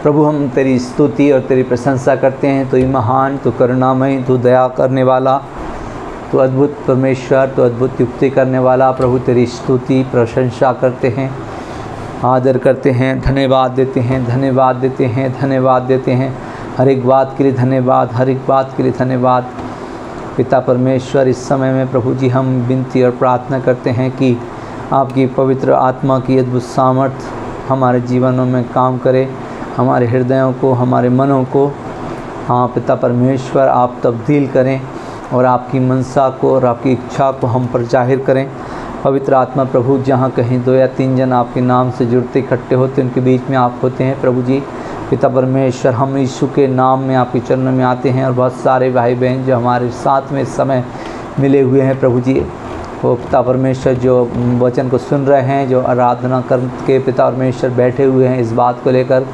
प्रभु हम तेरी स्तुति और तेरी प्रशंसा करते हैं। तू महान, तू करुणामय, तू दया करने वाला, तू अद्भुत परमेश्वर, तू अद्भुत युक्ति करने वाला। प्रभु तेरी स्तुति प्रशंसा करते हैं, आदर करते हैं, धन्यवाद देते हैं, धन्यवाद देते हैं, धन्यवाद देते हैं। हर एक बात के लिए धन्यवाद, हर एक बात के लिए धन्यवाद। पिता परमेश्वर, इस समय में प्रभु जी हम विनती और प्रार्थना करते हैं कि आपकी पवित्र आत्मा की अद्भुत सामर्थ हमारे जीवनों में काम करे, हमारे हृदयों को, हमारे मनों को, हाँ पिता परमेश्वर, आप तब्दील करें और आपकी मनसा को और आपकी इच्छा को हम पर जाहिर करें। पवित्र आत्मा प्रभु, जहाँ कहीं 2 या 3 जन आपके नाम से जुड़ते इकट्ठे होते उनके बीच में आप होते हैं प्रभु जी। पिता परमेश्वर, हम यीशु के नाम में आपके चरणों में आते हैं और बहुत सारे भाई बहन जो हमारे साथ में इस समय मिले हुए हैं प्रभु जी, वो पिता परमेश्वर जो वचन को सुन रहे हैं, जो आराधना करके पिता परमेश्वर बैठे हुए हैं इस बात को लेकर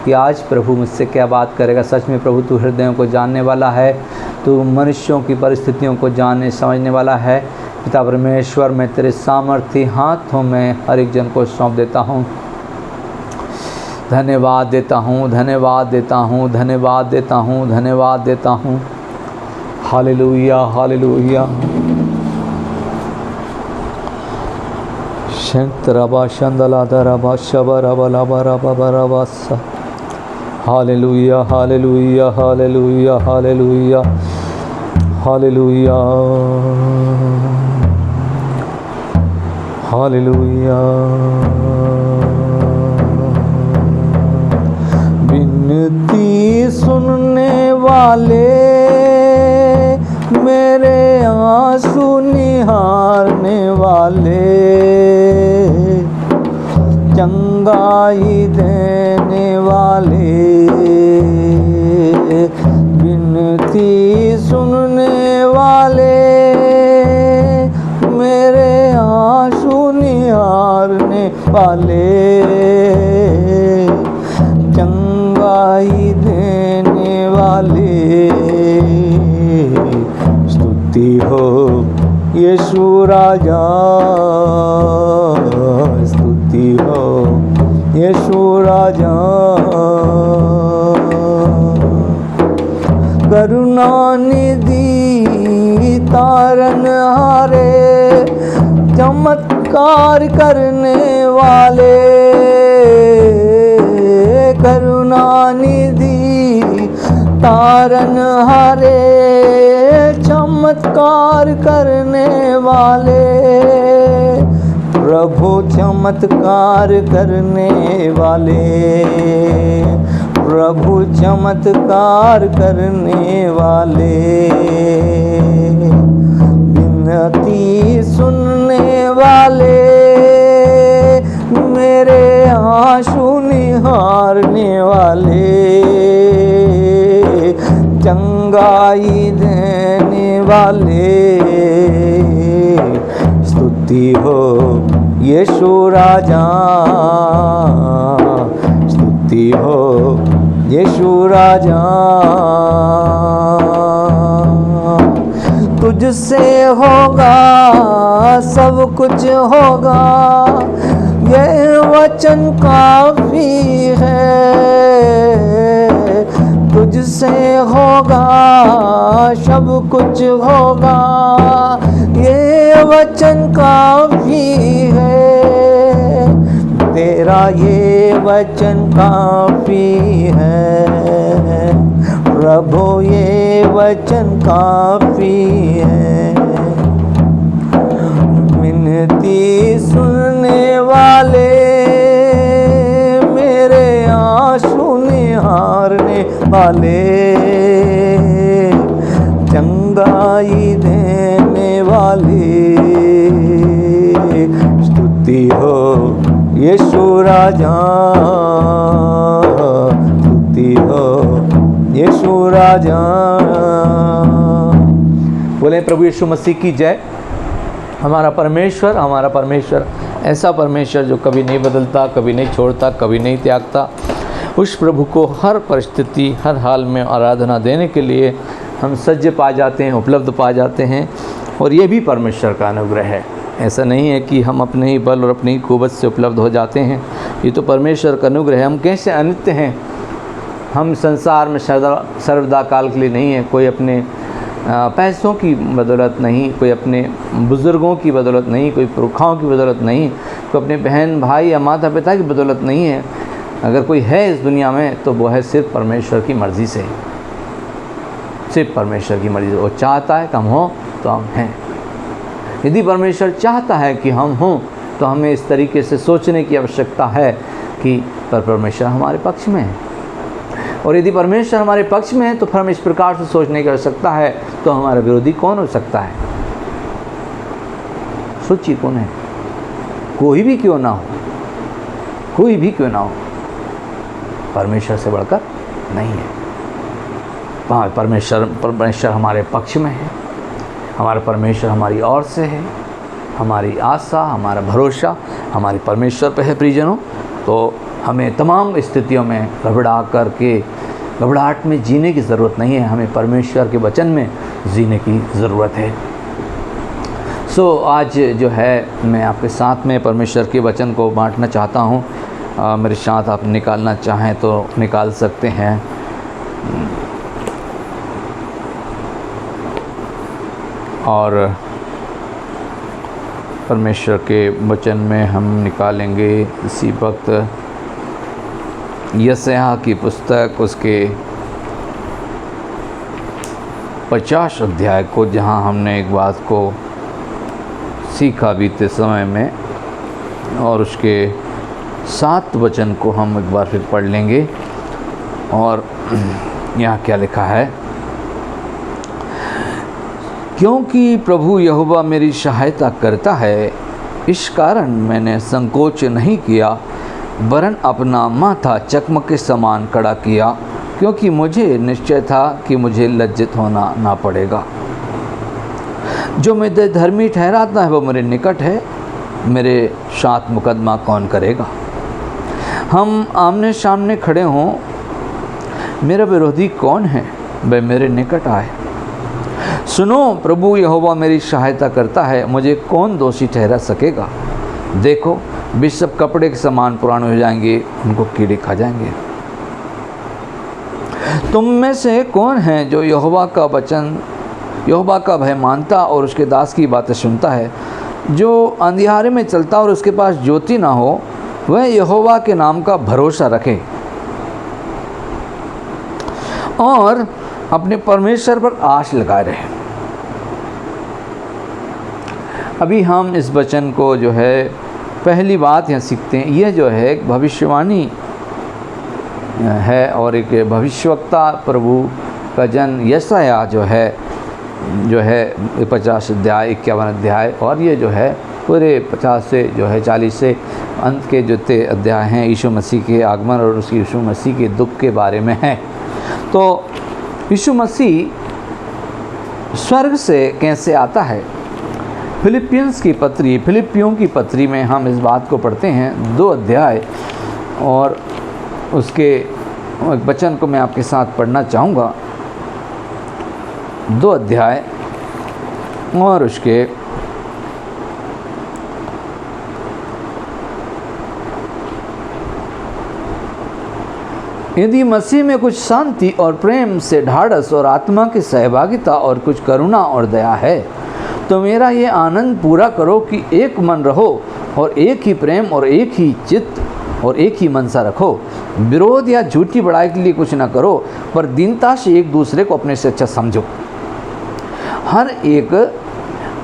कि आज प्रभु मुझसे क्या बात करेगा। सच में प्रभु तू हृदयों को जानने वाला है, तू मनुष्यों की परिस्थितियों को जानने समझने वाला है। पिता परमेश्वर, मैं तेरे सामर्थ्य हाथों में हर एक जन को सौंप देता हूँ। धन्यवाद देता हूँ, धन्यवाद देता हूँ, धन्यवाद देता हूँ, धन्यवाद देता हूँ। Hallelujah, hallelujah. शंतरबा शंदलादरबा शबरबलबरबरबस। Hallelujah, hallelujah, hallelujah, hallelujah, hallelujah, hallelujah. विनती सुनने वाले, मेरे आंसू निहारने वाले, चंगाई देने वाले, विनती सुनने वाले, मेरे आंसू निहारने वाले, चंगाई देने वाले। स्तुति हो यीशु राजा, स्तुति हो यीशु राजा। करुणा निधि तारनहारे, चमत्कार करने वाले, करुणा निधि तारनहारे, चमत्कार करने वाले, प्रभु चमत्कार करने वाले, प्रभु चमत्कार करने वाले। विनती सुनने वाले, मेरे आंसू निहारने वाले, चंगाई देने वाले। स्तुति हो यीशु राजा, स्तुति हो यीशु राजा। तुझसे होगा सब कुछ होगा, ये वचन काफी है। तुझसे होगा सब कुछ होगा, ये वचन काफी है। तेरा ये वचन काफी है प्रभु, ये वचन काफी है। विनती सुनने वाले, मेरे आंसू निहारने वाले, चंगाई देने वाले। स्तुति हो यीशु राजा, स्तुति हो यीशु राजा। बोले प्रभु यीशु मसीह की जय। हमारा परमेश्वर ऐसा परमेश्वर जो कभी नहीं बदलता, कभी नहीं छोड़ता, कभी नहीं त्यागता। उस प्रभु को हर परिस्थिति, हर हाल में आराधना देने के लिए हम सज्ज पा जाते हैं, उपलब्ध पा जाते हैं। और ये भी परमेश्वर का अनुग्रह है। ऐसा नहीं है कि हम अपने ही बल और अपनी ही कुवत से उपलब्ध हो जाते हैं। ये तो परमेश्वर का अनुग्रह है। हम कैसे अनित्य हैं, हम संसार में सर्वदा काल के लिए नहीं है। कोई अपने पैसों की बदौलत नहीं, कोई अपने बुज़ुर्गों की बदौलत नहीं, कोई पुरखाओं की बदौलत नहीं, कोई अपने बहन भाई या माता पिता की बदौलत नहीं है। अगर कोई है इस दुनिया में तो वो है सिर्फ परमेश्वर की मर्ज़ी से, सिर्फ परमेश्वर की मर्ज़ी से। वो चाहता है कि हम हों तो हम हैं। यदि परमेश्वर चाहता है कि हम हों तो हमें इस तरीके से सोचने की आवश्यकता है कि परमेश्वर हमारे पक्ष में है। और यदि परमेश्वर हमारे पक्ष में है तो फिर हमें इस प्रकार से सोचने की आवश्यकता है तो हमारा विरोधी कौन हो सकता है? सोचिए कौन है? कोई भी क्यों ना हो, कोई भी क्यों ना हो, परमेश्वर से बढ़कर नहीं है। परमेश्वर हमारे पक्ष में है। हमारा परमेश्वर हमारी ओर से है। हमारी आशा, हमारा भरोसा हमारे परमेश्वर पे है प्रियजनों। तो हमें तमाम स्थितियों में घबराहट में जीने की ज़रूरत नहीं है। हमें परमेश्वर के वचन में जीने की ज़रूरत है। आज जो है मैं आपके साथ में परमेश्वर के वचन को बांटना चाहता हूँ। मेरे साथ आप निकालना चाहें तो निकाल सकते हैं। और परमेश्वर के वचन में हम निकालेंगे इसी वक्त यशायाह की पुस्तक, उसके 50 अध्याय को, जहां हमने एक बात को सीखा बीते समय में, और उसके 7 वचन को हम एक बार फिर पढ़ लेंगे। और यहाँ क्या लिखा है? क्योंकि प्रभु यहोवा मेरी सहायता करता है, इस कारण मैंने संकोच नहीं किया, वरन अपना माथा चकमक के समान खड़ा किया, क्योंकि मुझे निश्चय था कि मुझे लज्जित होना ना पड़ेगा। जो मुझे धर्मी ठहराता है वो मेरे निकट है, मेरे साथ मुकदमा कौन करेगा? हम आमने सामने खड़े हों, मेरा विरोधी कौन है? वह मेरे निकट आए। सुनो, प्रभु यहोवा मेरी सहायता करता है, मुझे कौन दोषी ठहरा सकेगा? देखो, बिशप कपड़े के समान पुराने हो जाएंगे, उनको कीड़े खा जाएंगे। तुम में से कौन है जो यहोवा का भय मानता और उसके दास की बातें सुनता है? जो अंधियारे में चलता और उसके पास ज्योति ना हो, वह यहोवा के नाम का भरोसा रखे और अपने परमेश्वर पर आश लगाए रहे। अभी हम इस वचन को जो है पहली बात यहाँ सीखते हैं। यह जो है एक भविष्यवाणी है और एक भविष्यवक्ता प्रभु का जन यशायाह जो है 50 अध्याय 51 अध्याय, और ये जो है पूरे 50 से जो है 40 से अंत के जो अध्याय हैं यीशु मसीह के आगमन और उसकी यीशु मसीह के दुख के बारे में है। तो यीशु मसीह स्वर्ग से कैसे आता है? फिलिपियों की पत्री में हम इस बात को पढ़ते हैं, 2 अध्याय, और उसके एक वचन को मैं आपके साथ पढ़ना चाहूँगा। 2 अध्याय और उसके 'यदि मसीह में कुछ शांति और प्रेम से ढाढ़स और आत्मा की सहभागिता और कुछ करुणा और दया है, तो मेरा ये आनंद पूरा करो कि एक मन रहो और एक ही प्रेम और एक ही चित्त और एक ही मनसा रखो। विरोध या झूठी बड़ाई के लिए कुछ न करो, पर दीनता से एक दूसरे को अपने से अच्छा समझो। हर एक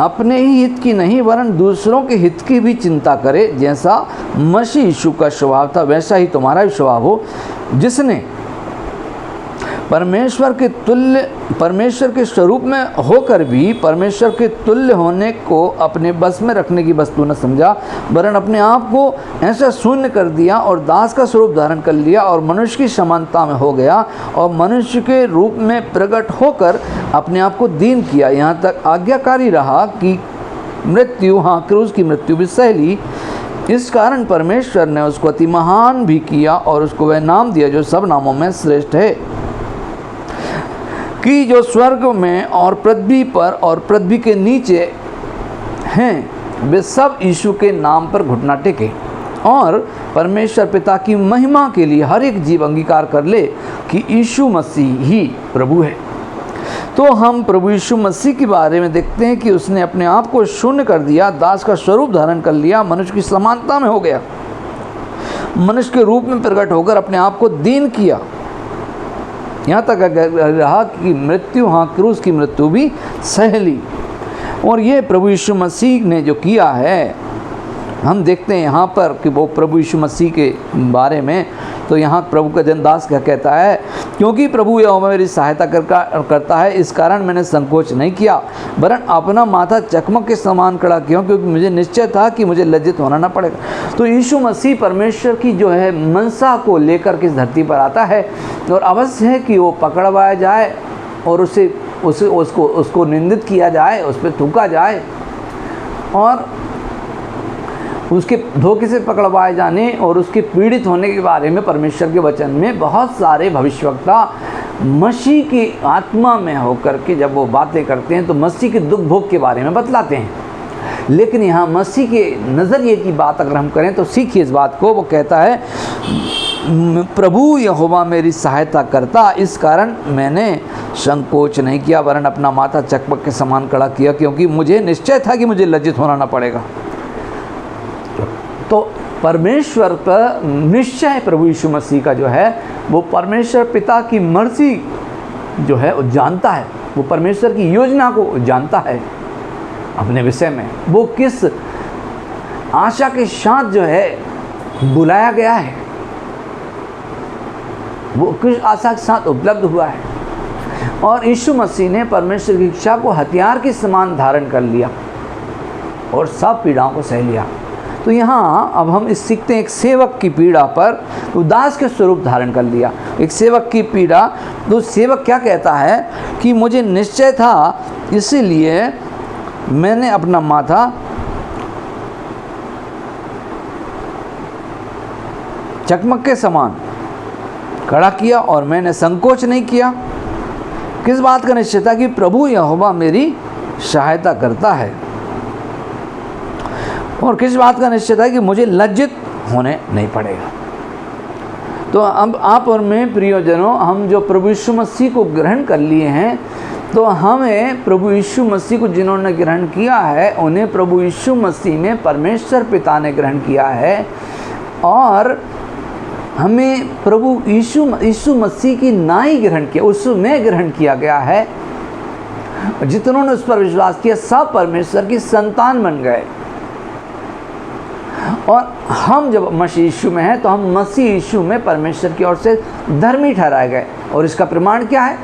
अपने ही हित की नहीं वरन दूसरों के हित की भी चिंता करे। जैसा मसीह यीशु का स्वभाव था वैसा ही तुम्हारा भी स्वभाव हो, जिसने परमेश्वर के स्वरूप में होकर भी परमेश्वर के तुल्य होने को अपने बस में रखने की वस्तु न समझा, वरन अपने आप को ऐसा शून्य कर दिया और दास का स्वरूप धारण कर लिया और मनुष्य की समानता में हो गया और मनुष्य के रूप में प्रकट होकर अपने आप को दीन किया, यहाँ तक आज्ञाकारी रहा कि क्रूस की मृत्यु भी सह ली। इस कारण परमेश्वर ने उसको अति महान भी किया और उसको वह नाम दिया जो सब नामों में श्रेष्ठ है, कि जो स्वर्ग में और पृथ्वी पर और पृथ्वी के नीचे हैं वे सब यीशु के नाम पर घुटना टेके और परमेश्वर पिता की महिमा के लिए हर एक जीव अंगीकार कर ले। कि यीशु मसीह ही प्रभु है। तो हम प्रभु यीशु मसीह के बारे में देखते हैं कि उसने अपने आप को शून्य कर दिया, दास का स्वरूप धारण कर लिया, मनुष्य की समानता में हो गया, मनुष्य के रूप में प्रकट होकर अपने आप को दीन किया, यहाँ तक रहा कि मृत्यु, हाँ क्रूस की मृत्यु भी सह ली। और ये प्रभु यीशु मसीह ने जो किया है, हम देखते हैं यहाँ पर कि वो प्रभु यीशु मसीह के बारे में, तो यहाँ प्रभु का जनदास क्या कहता है, क्योंकि प्रभु यहोवा मेरी सहायता करता है, इस कारण मैंने संकोच नहीं किया, वरन अपना माथा चकमक के समान खड़ा किया, क्योंकि मुझे निश्चय था कि मुझे लज्जित होना न पड़ेगा। तो यीशु मसीह परमेश्वर की जो है मनसा को लेकर के इस धरती पर आता है, और अवश्य है कि वो पकड़वाया जाए और उसको निंदित किया जाए, उस पर थूका जाए, और उसके धोखे से पकड़वाए जाने और उसके पीड़ित होने के बारे में परमेश्वर के वचन में बहुत सारे भविष्यवक्ता मसीह की आत्मा में होकर के जब वो बातें करते हैं तो मसीह के दुख भोग के बारे में बतलाते हैं। लेकिन यहाँ मसीह के नज़रिए की बात अगर हम करें तो सीखिए इस बात को। वो कहता है, प्रभु यहोवा मेरी सहायता करता, इस कारण मैंने संकोच नहीं किया, वरन अपना माथा चकमक के समान खड़ा किया, क्योंकि मुझे निश्चय था कि मुझे लज्जित होना न पड़ेगा। तो परमेश्वर का निश्चय प्रभु यीशु मसीह का जो है, वो परमेश्वर पिता की मर्जी जो है वो जानता है, वो परमेश्वर की योजना को जानता है अपने विषय में, वो किस आशा के साथ जो है बुलाया गया है, वो किस आशा के साथ उपलब्ध हुआ है। और यीशु मसीह ने परमेश्वर की इच्छा को हथियार के समान धारण कर लिया और सब पीड़ाओं को सह लिया। तो यहाँ अब हम इस सीखते हैं एक सेवक की पीड़ा पर तो दास के स्वरूप धारण कर लिया। एक सेवक की पीड़ा, तो सेवक क्या कहता है कि मुझे निश्चय था, इसीलिए मैंने अपना माथा चकमक के समान खड़ा किया और मैंने संकोच नहीं किया। किस बात का निश्चय था कि प्रभु यहोवा मेरी सहायता करता है, और किस बात का निश्चय था कि मुझे लज्जित होने नहीं पड़ेगा। तो अब आप और मैं प्रियजनों, हम जो प्रभु यीशु मसीह को ग्रहण कर लिए हैं, तो हमें प्रभु यीशु मसीह को जिन्होंने ग्रहण किया है उन्हें प्रभु यीशु मसीह में परमेश्वर पिता ने ग्रहण किया है, और हमें प्रभु यीशु मसीह की ना ही ग्रहण किया, उसमें ग्रहण किया गया है। जितनों ने उस पर विश्वास किया सब परमेश्वर की संतान बन गए। और हम जब मसीह यीशु में हैं तो हम मसीह यीशु में परमेश्वर की ओर से धर्मी ठहराए गए। और इसका प्रमाण क्या है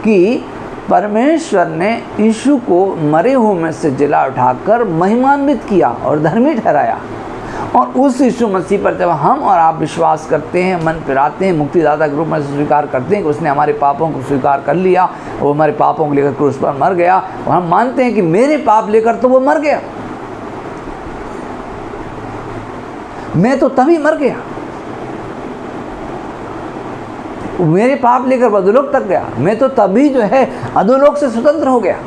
कि परमेश्वर ने यीशु को मरे हुए में से जिला उठाकर महिमान्वित किया और धर्मी ठहराया। और उस यीशु मसीह पर जब हम और आप विश्वास करते हैं, मन फिराते हैं, मुक्तिदाता के रूप में स्वीकार करते हैं कि उसने हमारे पापों को स्वीकार कर लिया, वो हमारे पापों को लेकर क्रूस पर मर गया, और हम मानते हैं कि मेरे पाप लेकर तो वो मर गया, मैं तो तभी मर गया, मेरे पाप लेकर अधोलोक तक गया, मैं तो तभी जो है अधोलोक से स्वतंत्र हो गया।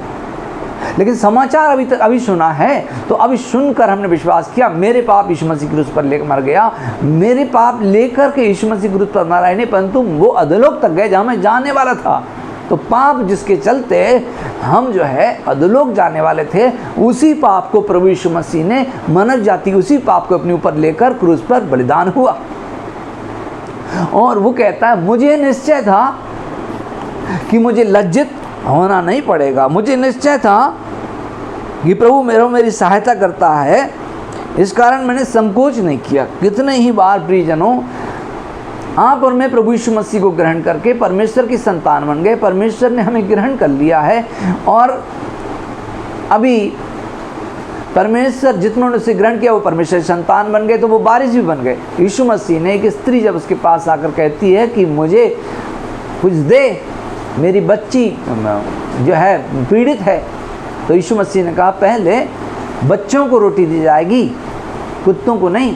लेकिन समाचार अभी सुना है, तो अभी सुनकर हमने विश्वास किया, मेरे पाप यीशु मसीह क्रूस पर लेकर मर गया, मेरे पाप लेकर के यीशु मसीह क्रूस पर मरा ही नहीं, परंतु वो अधोलोक तक गए जहाँ मैं जाने वाला था। तो पाप जिसके चलते हम जो है अधोलोक जाने वाले थे, उसी पाप को प्रभु यीशु मसीह ने, मानव जाति उसी पाप को अपने ऊपर लेकर क्रूस पर बलिदान हुआ। और वो कहता है, मुझे निश्चय था कि मुझे लज्जित होना नहीं पड़ेगा, मुझे निश्चय था कि प्रभु मेरी सहायता करता है, इस कारण मैंने संकोच नहीं किया। कितने ही बार प्रियजनों, आप और मैं प्रभु यीशु मसीह को ग्रहण करके परमेश्वर की संतान बन गए, परमेश्वर ने हमें ग्रहण कर लिया है, और अभी परमेश्वर जितनों ने उसे ग्रहण किया वो परमेश्वर की संतान बन गए, तो वो वारिस भी बन गए। यीशु मसीह ने, एक स्त्री जब उसके पास आकर कहती है कि मुझे कुछ दे, मेरी बच्ची जो है पीड़ित है, तो यीशु मसीह ने कहा पहले बच्चों को रोटी दी जाएगी, कुत्तों को नहीं।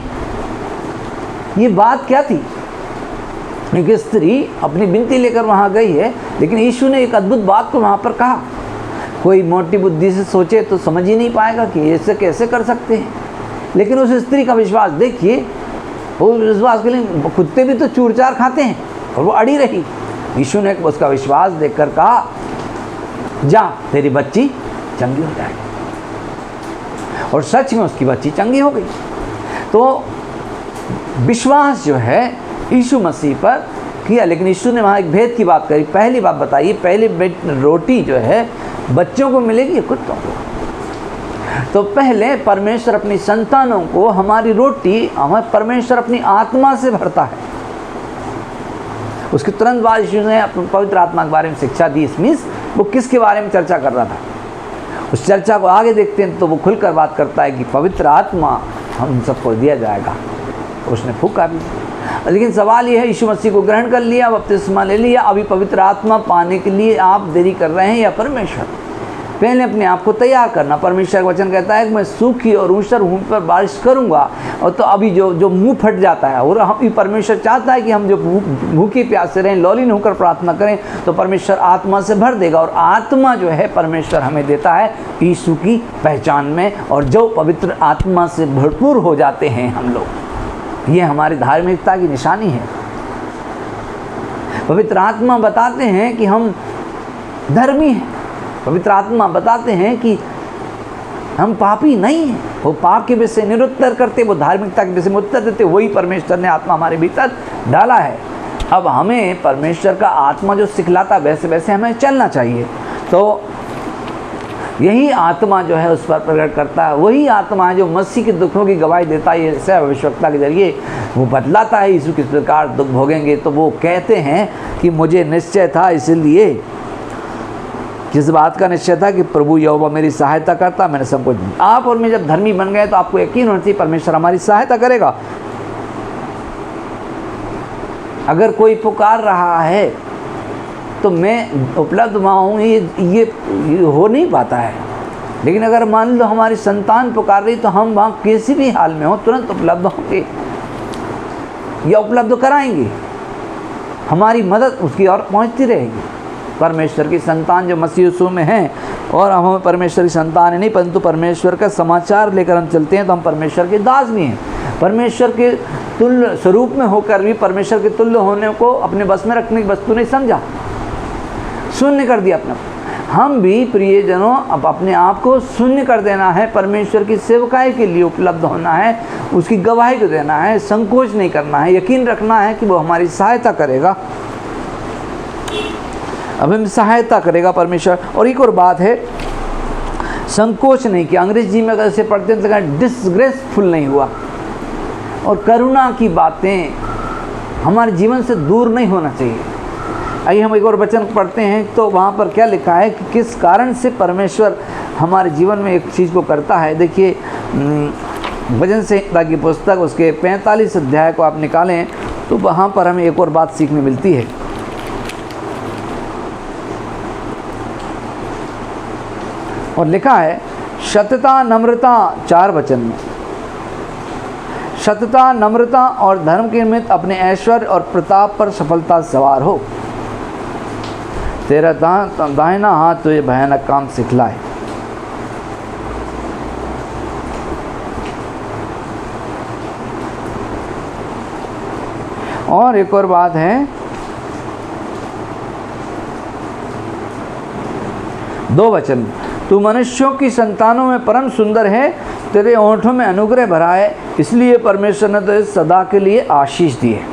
ये बात क्या थी? एक स्त्री अपनी विनती लेकर वहाँ गई है, लेकिन यीशु ने एक अद्भुत बात को वहाँ पर कहा। कोई मोटी बुद्धि से सोचे तो समझ ही नहीं पाएगा कि ऐसे कैसे कर सकते हैं, लेकिन उस स्त्री का विश्वास देखिए वो विश्वास के लिए कुत्ते भी तो चूर चार खाते हैं और वो अड़ी रही। यीशु ने उसका विश्वास देखकर कहा, जा तेरी बच्ची चंगी हो जाएगी। और सच में उसकी बच्ची चंगी हो गई। तो विश्वास जो है यीशु मसीह पर किया, लेकिन यीशु ने वहाँ एक भेद की बात करी। पहली बात बताइए, पहली रोटी जो है बच्चों को मिलेगी या कुत्तों को? तो पहले परमेश्वर अपनी संतानों को, हमारी रोटी हमें परमेश्वर अपनी आत्मा से भरता है। उसके तुरंत बाद यीशु ने अपने पवित्र आत्मा के बारे में शिक्षा दी। इसमें वो किसके बारे में चर्चा कर रहा था, उस चर्चा को आगे देखते हैं तो वो खुलकर बात करता है कि पवित्र आत्मा हम सबको दिया जाएगा। उसने फूंका भी, लेकिन सवाल ये है, यीशु मसीह को ग्रहण कर लिया, बपतिस्मा ले लिया, अभी पवित्र आत्मा पाने के लिए आप देरी कर रहे हैं या परमेश्वर? पहले अपने आप को तैयार करना। परमेश्वर का वचन कहता है कि मैं सूखी और ऊसर भूमि पर बारिश करूंगा। और तो अभी जो मुंह फट जाता है, और हम परमेश्वर चाहता है कि हम जो भूखे प्यासे रहें, लौलीन होकर प्रार्थना करें, तो परमेश्वर आत्मा से भर देगा। और आत्मा जो है परमेश्वर हमें देता है यीशु की पहचान में। और जो पवित्र आत्मा से भरपूर हो जाते हैं हम लोग, ये हमारी धार्मिकता की निशानी है। पवित्र आत्मा बताते हैं कि हम धर्मी हैं। पवित्र आत्मा बताते हैं कि हम पापी नहीं हैं। वो पाप के विषय निरुत्तर करते, वो धार्मिकता के विषय में उत्तर देते। वही परमेश्वर ने आत्मा हमारे भीतर डाला है। अब हमें परमेश्वर का आत्मा जो सिखलाता, वैसे वैसे हमें चलना चाहिए। तो यही आत्मा जो है उस पर प्रकट करता है। वही आत्मा है जो मसीह के दुखों की गवाही देता है। ये भविष्यवक्ता के जरिए वो बतलाता है यीशु किस प्रकार दुख भोगेंगे। तो वो कहते हैं कि मुझे निश्चय था, इसलिए किस बात का निश्चय था कि प्रभु यहोवा मेरी सहायता करता, मैंने सब कुछ। आप और मैं जब धर्मी बन गए तो आपको यकीन होना चाहिए परमेश्वर हमारी सहायता करेगा। अगर कोई पुकार रहा है तो मैं उपलब्ध वहाँ हूँ, ये हो नहीं पाता है। लेकिन अगर मान लो हमारी संतान पुकार रही तो हम वहाँ किसी भी हाल में हो तुरंत उपलब्ध होंगे या उपलब्ध कराएंगे। हमारी मदद उसकी ओर पहुँचती रहेगी। परमेश्वर की संतान जो मसीह यीशु में हैं, और हम परमेश्वर की संतान नहीं परंतु परमेश्वर का समाचार लेकर हम चलते हैं, तो हम परमेश्वर के दास भी हैं। परमेश्वर के तुल्य स्वरूप में होकर भी परमेश्वर के तुल्य होने को अपने बस में रखने की वस्तु नहीं समझा, शून्य कर दिया अपना। हम भी प्रियजनों अब अपने आप को शून्य कर देना है, परमेश्वर की सेवकाई के लिए उपलब्ध होना है, उसकी गवाही को देना है, संकोच नहीं करना है, यकीन रखना है कि वो हमारी सहायता करेगा। अब हम सहायता करेगा परमेश्वर। और एक और बात है, संकोच नहीं किया। अंग्रेजी में अगर इसे पढ़ते हैं तो डिसग्रेसफुल नहीं हुआ। और करुणा की बातें हमारे जीवन से दूर नहीं होना चाहिए। आइए हम एक और वचन पढ़ते हैं तो वहाँ पर क्या लिखा है कि किस कारण से परमेश्वर हमारे जीवन में एक चीज़ को करता है। देखिए वचन संहिता की पुस्तक उसके 45 अध्याय को आप निकालें तो वहाँ पर हमें एक और बात सीखने मिलती है। और लिखा है सत्यता नम्रता, 4 वचन में, सत्यता नम्रता और धर्म के निमित्त अपने ऐश्वर्य और प्रताप पर सफलता सवार हो। तेरा दाहिना हाथ तुझे भयानक काम सिखलाए। और एक और बात है, 2 वचन, तू मनुष्यों की संतानों में परम सुंदर है, तेरे होठों में अनुग्रह भरा है, इसलिए परमेश्वर ने तुझे सदा के लिए आशीष दी है।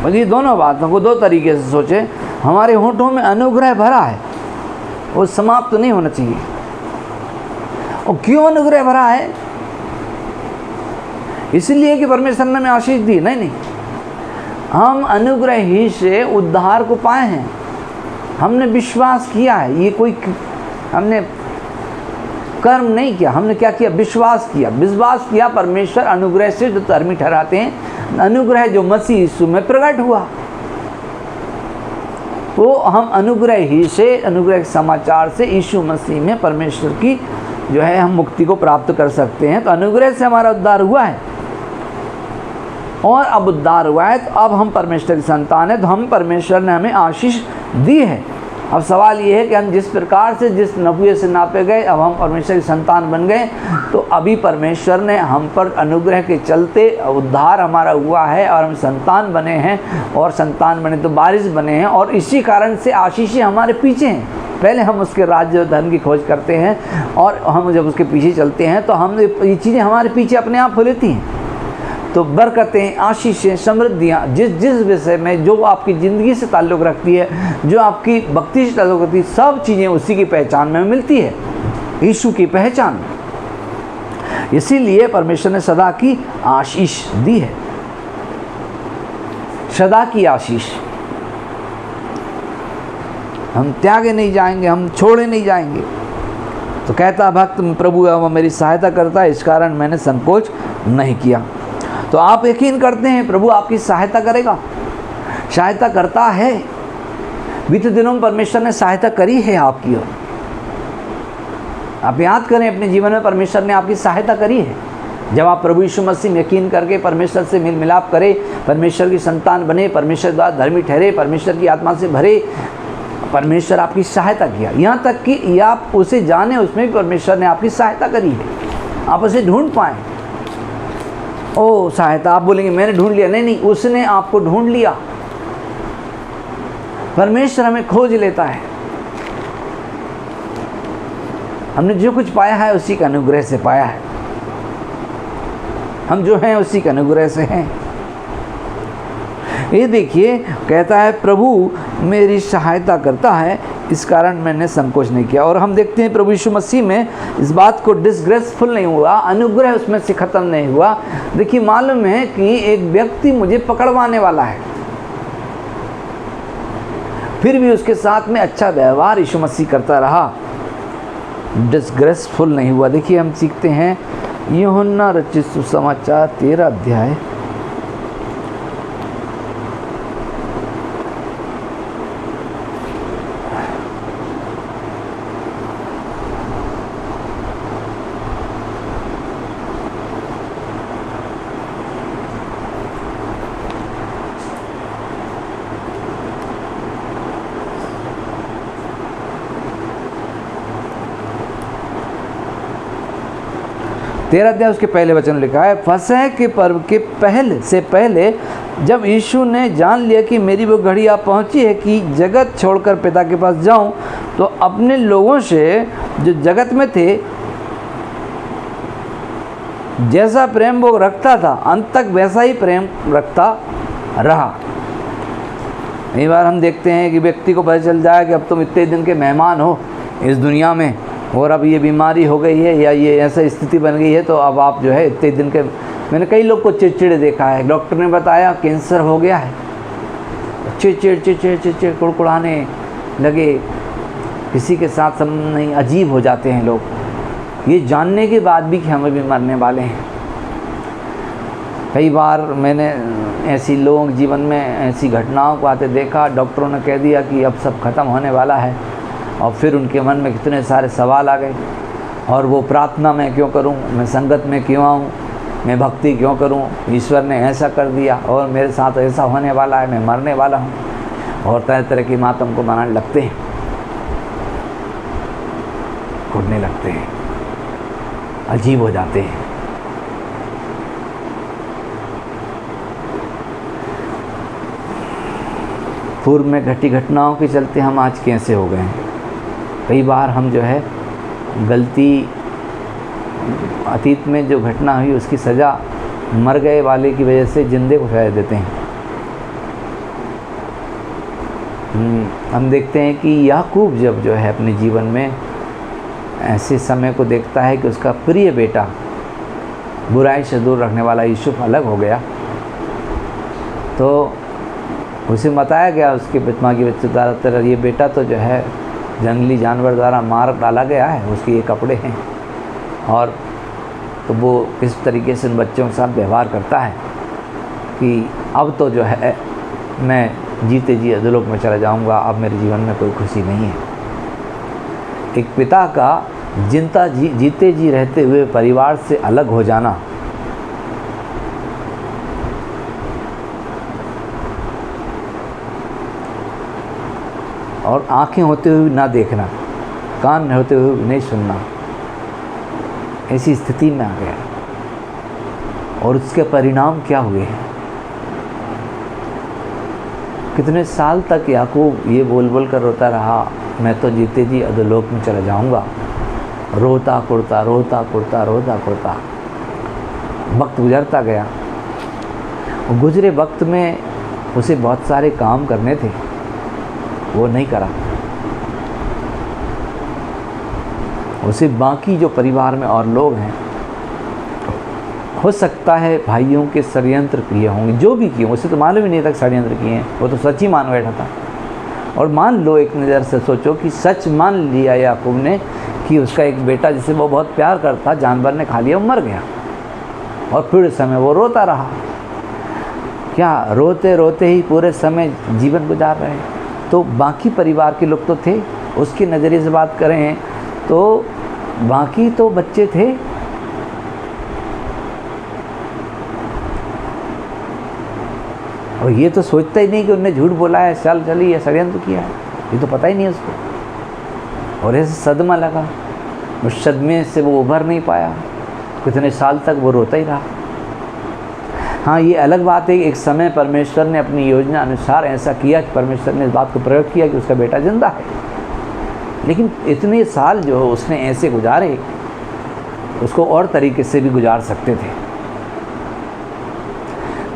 मुझे दोनों बातों को 2 तरीके से सोचे। हमारे होठों में अनुग्रह भरा है, वो समाप्त नहीं होना चाहिए। और क्यों अनुग्रह भरा है? इसलिए कि परमेश्वर ने हमें आशीष दी? नहीं, हम अनुग्रह ही से उद्धार को पाए हैं। हमने विश्वास किया है, ये कोई हमने कर्म नहीं किया। हमने क्या किया? विश्वास किया। परमेश्वर अनुग्रह से जो धर्मी ठहराते हैं, अनुग्रह जो मसीह यीशु में प्रकट हुआ, वो हम अनुग्रह ही से, अनुग्रह के समाचार से यीशु मसीह में परमेश्वर की जो है हम मुक्ति को प्राप्त कर सकते हैं। तो अनुग्रह से हमारा उद्धार हुआ है। और अब उद्धार हुआ है तो अब हम परमेश्वर की संतान है, तो हम परमेश्वर ने हमें आशीष दी है। अब सवाल ये है कि हम जिस प्रकार से जिस नपुए से नापे गए, अब हम परमेश्वर की संतान बन गए, तो अभी परमेश्वर ने हम पर अनुग्रह के चलते उद्धार हमारा हुआ है और हम संतान बने हैं, और संतान बने तो वारिस बने हैं, और इसी कारण से आशीषें हमारे पीछे हैं। पहले हम उसके राज्य और धर्म की खोज करते हैं, और हम जब उसके पीछे चलते हैं तो हम ये चीज़ें हमारे पीछे अपने आप हो लेती हैं। तो बरकतें, आशीषें, समृद्धियाँ जिस जिस विषय में जो आपकी ज़िंदगी से ताल्लुक़ रखती है, जो आपकी भक्ति से ताल्लुक़ रखती है, सब चीज़ें उसी की पहचान में मिलती है, यीशु की पहचान। इसीलिए परमेश्वर ने सदा की आशीष दी है, सदा की आशीष। हम त्यागे नहीं जाएंगे, हम छोड़े नहीं जाएंगे। तो कहता भक्त, प्रभु वह मेरी सहायता करता है, इस कारण मैंने संकोच नहीं किया। तो आप यकीन करते हैं प्रभु आपकी सहायता करेगा, सहायता करता है। बीते दिनों में परमेश्वर ने सहायता करी है आपकी ओर। आप याद करें अपने जीवन में परमेश्वर ने आपकी सहायता करी है। जब आप प्रभु यीशु मसीह में यकीन करके परमेश्वर से मेल मिलाप करें, परमेश्वर की संतान बने, परमेश्वर द्वारा धर्मी ठहरे, परमेश्वर की आत्मा से भरे, परमेश्वर आपकी सहायता किया। यहाँ तक कि आप उसे जाने, उसमें भी परमेश्वर ने आपकी सहायता करी है, आप उसे ढूंढ पाएँ। ओ सहायता, आप बोलेंगे मैंने ढूंढ लिया, नहीं नहीं, उसने आपको ढूंढ लिया। परमेश्वर हमें खोज लेता है। हमने जो कुछ पाया है उसी के अनुग्रह से पाया है, हम जो हैं उसी के अनुग्रह से हैं। ये देखिए, कहता है प्रभु मेरी सहायता करता है, इस कारण मैंने संकोच नहीं किया। और हम देखते हैं प्रभु यीशु मसीह में इस बात को डिसग्रेसफुल नहीं हुआ, अनुग्रह उसमें से ख़त्म नहीं हुआ। देखिए, मालूम है कि एक व्यक्ति मुझे पकड़वाने वाला है, फिर भी उसके साथ में अच्छा व्यवहार यीशु मसीह करता रहा, डिसग्रेसफुल नहीं हुआ। देखिए, हम सीखते हैं यूहन्ना रचित सुसमाचार 13 अध्याय 13 अध्याय उसके पहले वचन लिखा है, फसह के पर्व के पहले जब यीशु ने जान लिया कि मेरी वो घड़ी आ पहुंची है कि जगत छोड़कर पिता के पास जाऊं, तो अपने लोगों से जो जगत में थे जैसा प्रेम वो रखता था, अंत तक वैसा ही प्रेम रखता रहा। कई बार हम देखते हैं कि व्यक्ति को पता चल जाए कि अब तुम इतने दिन के मेहमान हो इस दुनिया में, और अब ये बीमारी हो गई है या ये ऐसा स्थिति बन गई है, तो अब आप जो है इतने दिन के। मैंने कई लोग को चिड़चिड़े देखा है, डॉक्टर ने बताया कैंसर हो गया है, चिड़चिड़ कुड़कुड़ाने लगे, किसी के साथ सब नहीं, अजीब हो जाते हैं लोग, ये जानने के बाद भी कि हमें भी मरने वाले हैं। कई बार मैंने ऐसी लोगों के जीवन में ऐसी घटनाओं को आते देखा, डॉक्टरों ने कह दिया कि अब सब खत्म होने वाला है, और फिर उनके मन में कितने सारे सवाल आ गए, और वो प्रार्थना मैं क्यों करूं, मैं संगत में क्यों आऊं, मैं भक्ति क्यों करूं, ईश्वर ने ऐसा कर दिया और मेरे साथ ऐसा होने वाला है, मैं मरने वाला हूं, और तरह तरह की मातम को मनाने लगते हैं, घुटने लगते हैं, अजीब हो जाते हैं। पूर्व में घटी घटनाओं के चलते हम आज कैसे हो गए हैं। कई बार हम जो है गलती, अतीत में जो घटना हुई उसकी सज़ा मर गए वाले की वजह से जिंदे को सजा देते हैं। हम देखते हैं कि याकूब जब जो है अपने जीवन में ऐसे समय को देखता है कि उसका प्रिय बेटा, बुराई से दूर रखने वाला यूसुफ अलग हो गया, तो उसे बताया गया उसके पिता की बच्चे द्वारा, तरह ये बेटा तो जो है जंगली जानवर द्वारा मार डाला गया है, उसके ये कपड़े हैं, और तो वो किस तरीके से उन बच्चों के साथ व्यवहार करता है कि अब तो जो है मैं जीते जी अधोलोक में चला जाऊंगा, अब मेरे जीवन में कोई खुशी नहीं है। एक पिता का जीते जी रहते हुए परिवार से अलग हो जाना और आँखें होते हुए ना देखना, कान होते हुए नहीं सुनना, ऐसी स्थिति में आ गया। और उसके परिणाम क्या हुए हैं? कितने साल तक याकूब ये बोल बोल कर रोता रहा, मैं तो जीते जी अधोलोक में चला जाऊंगा। रोता कुड़ता रोता कुड़ता रोता कुड़ता वक्त गुजरता गया। गुजरे वक्त में उसे बहुत सारे काम करने थे, वो नहीं करा। उसे बाकी जो परिवार में और लोग हैं, हो सकता है भाइयों के षड्यंत्र किए होंगे, जो भी किए, उसे तो मालूम ही नहीं था षड्यंत्र किए हैं, वो तो सच ही मान बैठा था। और मान लो, एक नज़र से सोचो कि सच मान लिया याकूब ने कि उसका एक बेटा जिसे वो बहुत प्यार करता, जानवर ने खा लिया, मर गया। और फिर समय वो रोता रहा। क्या रोते रोते ही पूरे समय जीवन गुजार रहे? तो बाकी परिवार के लोग तो थे, उसके नज़रिए से बात करें तो बाकी तो बच्चे थे। और ये तो सोचता ही नहीं कि उनने झूठ बोला है, चली या षड्यंत्र किया है, ये तो पता ही नहीं उसको। और ऐसे सदमा लगा, उस सदमे से वो उभर नहीं पाया, कितने साल तक वो रोता ही रहा। हाँ, ये अलग बात है कि एक समय परमेश्वर ने अपनी योजना अनुसार ऐसा किया कि परमेश्वर ने इस बात को प्रयोग किया कि उसका बेटा जिंदा है। लेकिन इतने साल जो उसने ऐसे गुजारे, उसको और तरीके से भी गुजार सकते थे।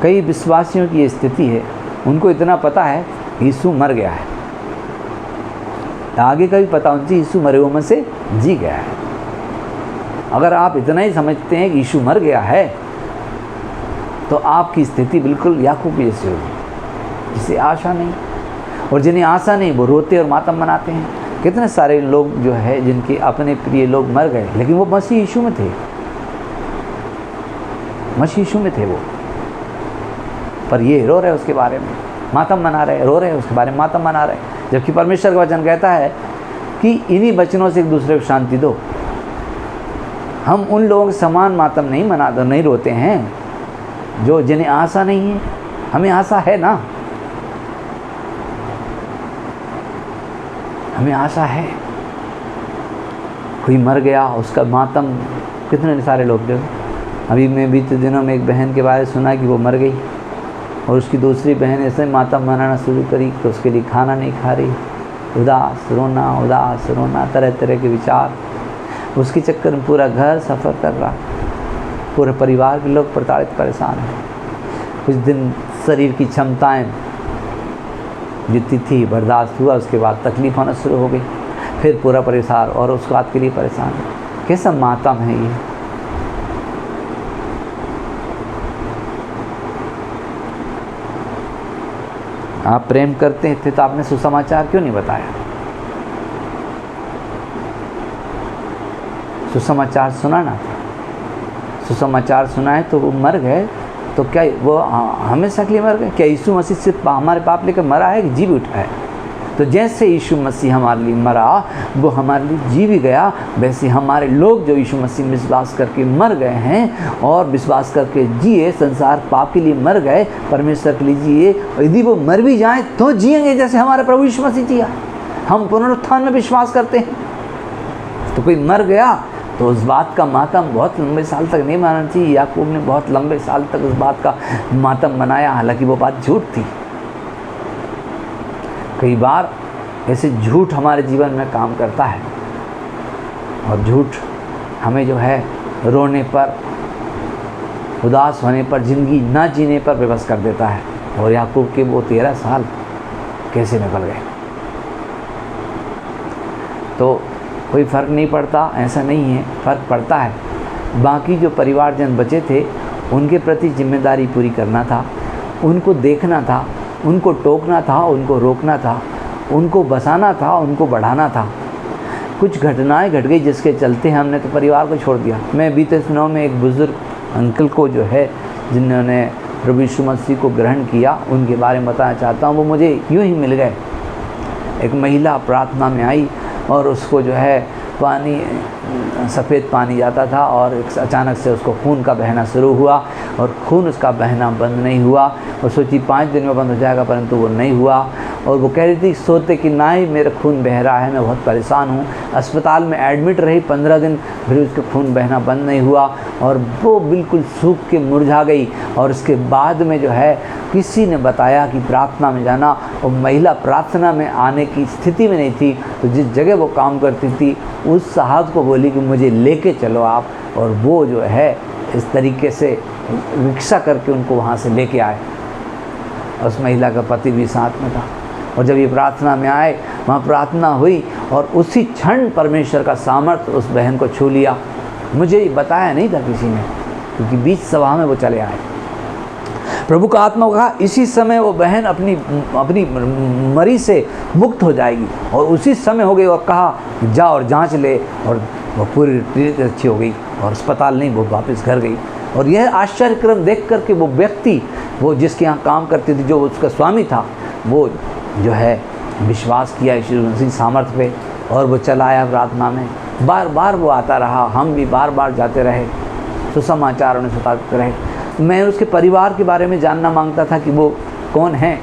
कई विश्वासियों की ये स्थिति है, उनको इतना पता है यीशु मर गया है, आगे का भी पता उनसे यीशु मरे हुए में से जी गया है। अगर आप इतना ही समझते हैं कि यीशु मर गया है, तो आपकी स्थिति बिल्कुल याकूब जैसी होगी, जिसे आशा नहीं। और जिन्हें आशा नहीं वो रोते और मातम मनाते हैं। कितने सारे लोग जो है जिनके अपने प्रिय लोग मर गए, लेकिन वो मसीह यीशु में थे, मसीह यीशु में थे वो, पर ये रो रहे उसके बारे में, मातम मना रहे, रो रहे उसके बारे में, मातम मना रहे। जबकि परमेश्वर का वचन कहता है कि इन्हीं वचनों से एक दूसरे को शांति दो। हम उन लोगों के समान मातम नहीं मनाते, नहीं रोते हैं जो जिन्हें आशा नहीं है। हमें आशा है ना, हमें आशा है। कोई मर गया, उसका मातम, कितने सारे लोग जो, अभी मैं बीते दिनों में एक बहन के बारे में सुना कि वो मर गई और उसकी दूसरी बहन ऐसे मातम मनाना शुरू करी कि उसके लिए खाना नहीं खा रही, उदास रोना, तरह तरह के विचार। उसके चक्कर में पूरा घर सफ़र कर रहा, पूरे परिवार के लोग प्रताड़ित परेशान हैं। कुछ दिन शरीर की क्षमताएं जितनी थी बर्दाश्त हुआ, उसके बाद तकलीफ होना शुरू हो गई, फिर पूरा परिवार और उस बात के लिए परेशान है। कैसा मातम है ये। आप प्रेम करते थे तो आपने सुसमाचार क्यों नहीं बताया? सुसमाचार सुनाना था। सुसमाचार सुनाए तो वो मर गए, तो क्या वो हमेशा के लिए मर गए? क्या यीशु मसीह सिर्फ हमारे पाप लेकर मरा है कि जी भी उठा है? तो जैसे यीशु मसीह हमारे लिए मरा, वो हमारे लिए जी भी गया, वैसे हमारे लोग जो यीशु मसीह में विश्वास करके मर गए हैं और विश्वास करके जिए, संसार पाप के लिए मर गए, परमेश्वर के लिए जिए, और यदि वो मर भी जाएं तो जिएंगे जैसे हमारे प्रभु यीशु मसीह जिया। हम पुनरुत्थान में विश्वास करते हैं। तो कोई मर गया तो उस बात का मातम बहुत लंबे साल तक नहीं मानना चाहिए। याकूब ने बहुत लंबे साल तक उस बात का मातम मनाया, हालांकि वो बात झूठ थी। कई बार ऐसे झूठ हमारे जीवन में काम करता है, और झूठ हमें जो है रोने पर, उदास होने पर, ज़िंदगी ना जीने पर विवश कर देता है। और याकूब के वो 13 साल कैसे निकल गए। तो कोई फ़र्क नहीं पड़ता, ऐसा नहीं है, फ़र्क पड़ता है। बाकी जो परिवारजन बचे थे, उनके प्रति जिम्मेदारी पूरी करना था, उनको देखना था, उनको टोकना था, उनको रोकना था, उनको बसाना था, उनको बढ़ाना था। कुछ घटनाएं घट गई जिसके चलते हमने तो परिवार को छोड़ दिया। मैं बीते दिनों में एक बुज़ुर्ग अंकल को जो है, जिन्होंने प्रभु यीशु मसीह को ग्रहण किया, उनके बारे में बताना चाहता हूँ। वो मुझे यूँ ही मिल गए। एक महिला प्रार्थना में आई और उसको जो है पानी, सफ़ेद पानी जाता था, और अचानक से उसको खून का बहना शुरू हुआ, और खून उसका बहना बंद नहीं हुआ। और सोची 5 दिन में बंद हो जाएगा, परंतु वो नहीं हुआ। और वो कह रही थी सोते कि ना ही मेरा खून बह रहा है, मैं बहुत परेशान हूँ। अस्पताल में एडमिट रही 15 दिन, फिर उसका खून बहना बंद नहीं हुआ और वो बिल्कुल सूख के मुरझा गई। और उसके बाद में जो है किसी ने बताया कि प्रार्थना में जाना, और महिला प्रार्थना में आने की स्थिति में नहीं थी, तो जिस जगह वो काम करती थी उस साहब को बोली कि मुझे लेके चलो आप, और वो जो है इस तरीके से रिक्शा करके उनको वहाँ से लेके आए। उस महिला का पति भी साथ में था, और जब ये प्रार्थना में आए, वहाँ प्रार्थना हुई और उसी क्षण परमेश्वर का सामर्थ्य उस बहन को छू लिया। मुझे बताया नहीं था किसी ने, क्योंकि बीच सभा में वो चले आए। प्रभु का आत्मा को कहा इसी समय वो बहन अपनी मरी से मुक्त हो जाएगी, और उसी समय हो गई। और कहा जा और जांच ले, और वो पूरी रीति अच्छी हो गई और अस्पताल नहीं, वो वापस घर गई। और यह आश्चर्यक्रम देख करके वो व्यक्ति, वो जिसके यहाँ काम करती थी, जो उसका स्वामी था, वो जो है विश्वास किया यीशु मसीह सामर्थ्य पे, और वो चला आया प्रार्थना में। बार बार वो आता रहा, हम भी बार बार जाते रहे, सुसमाचार उन्हें सुनाते रहे। मैं उसके परिवार के बारे में जानना मांगता था कि वो कौन है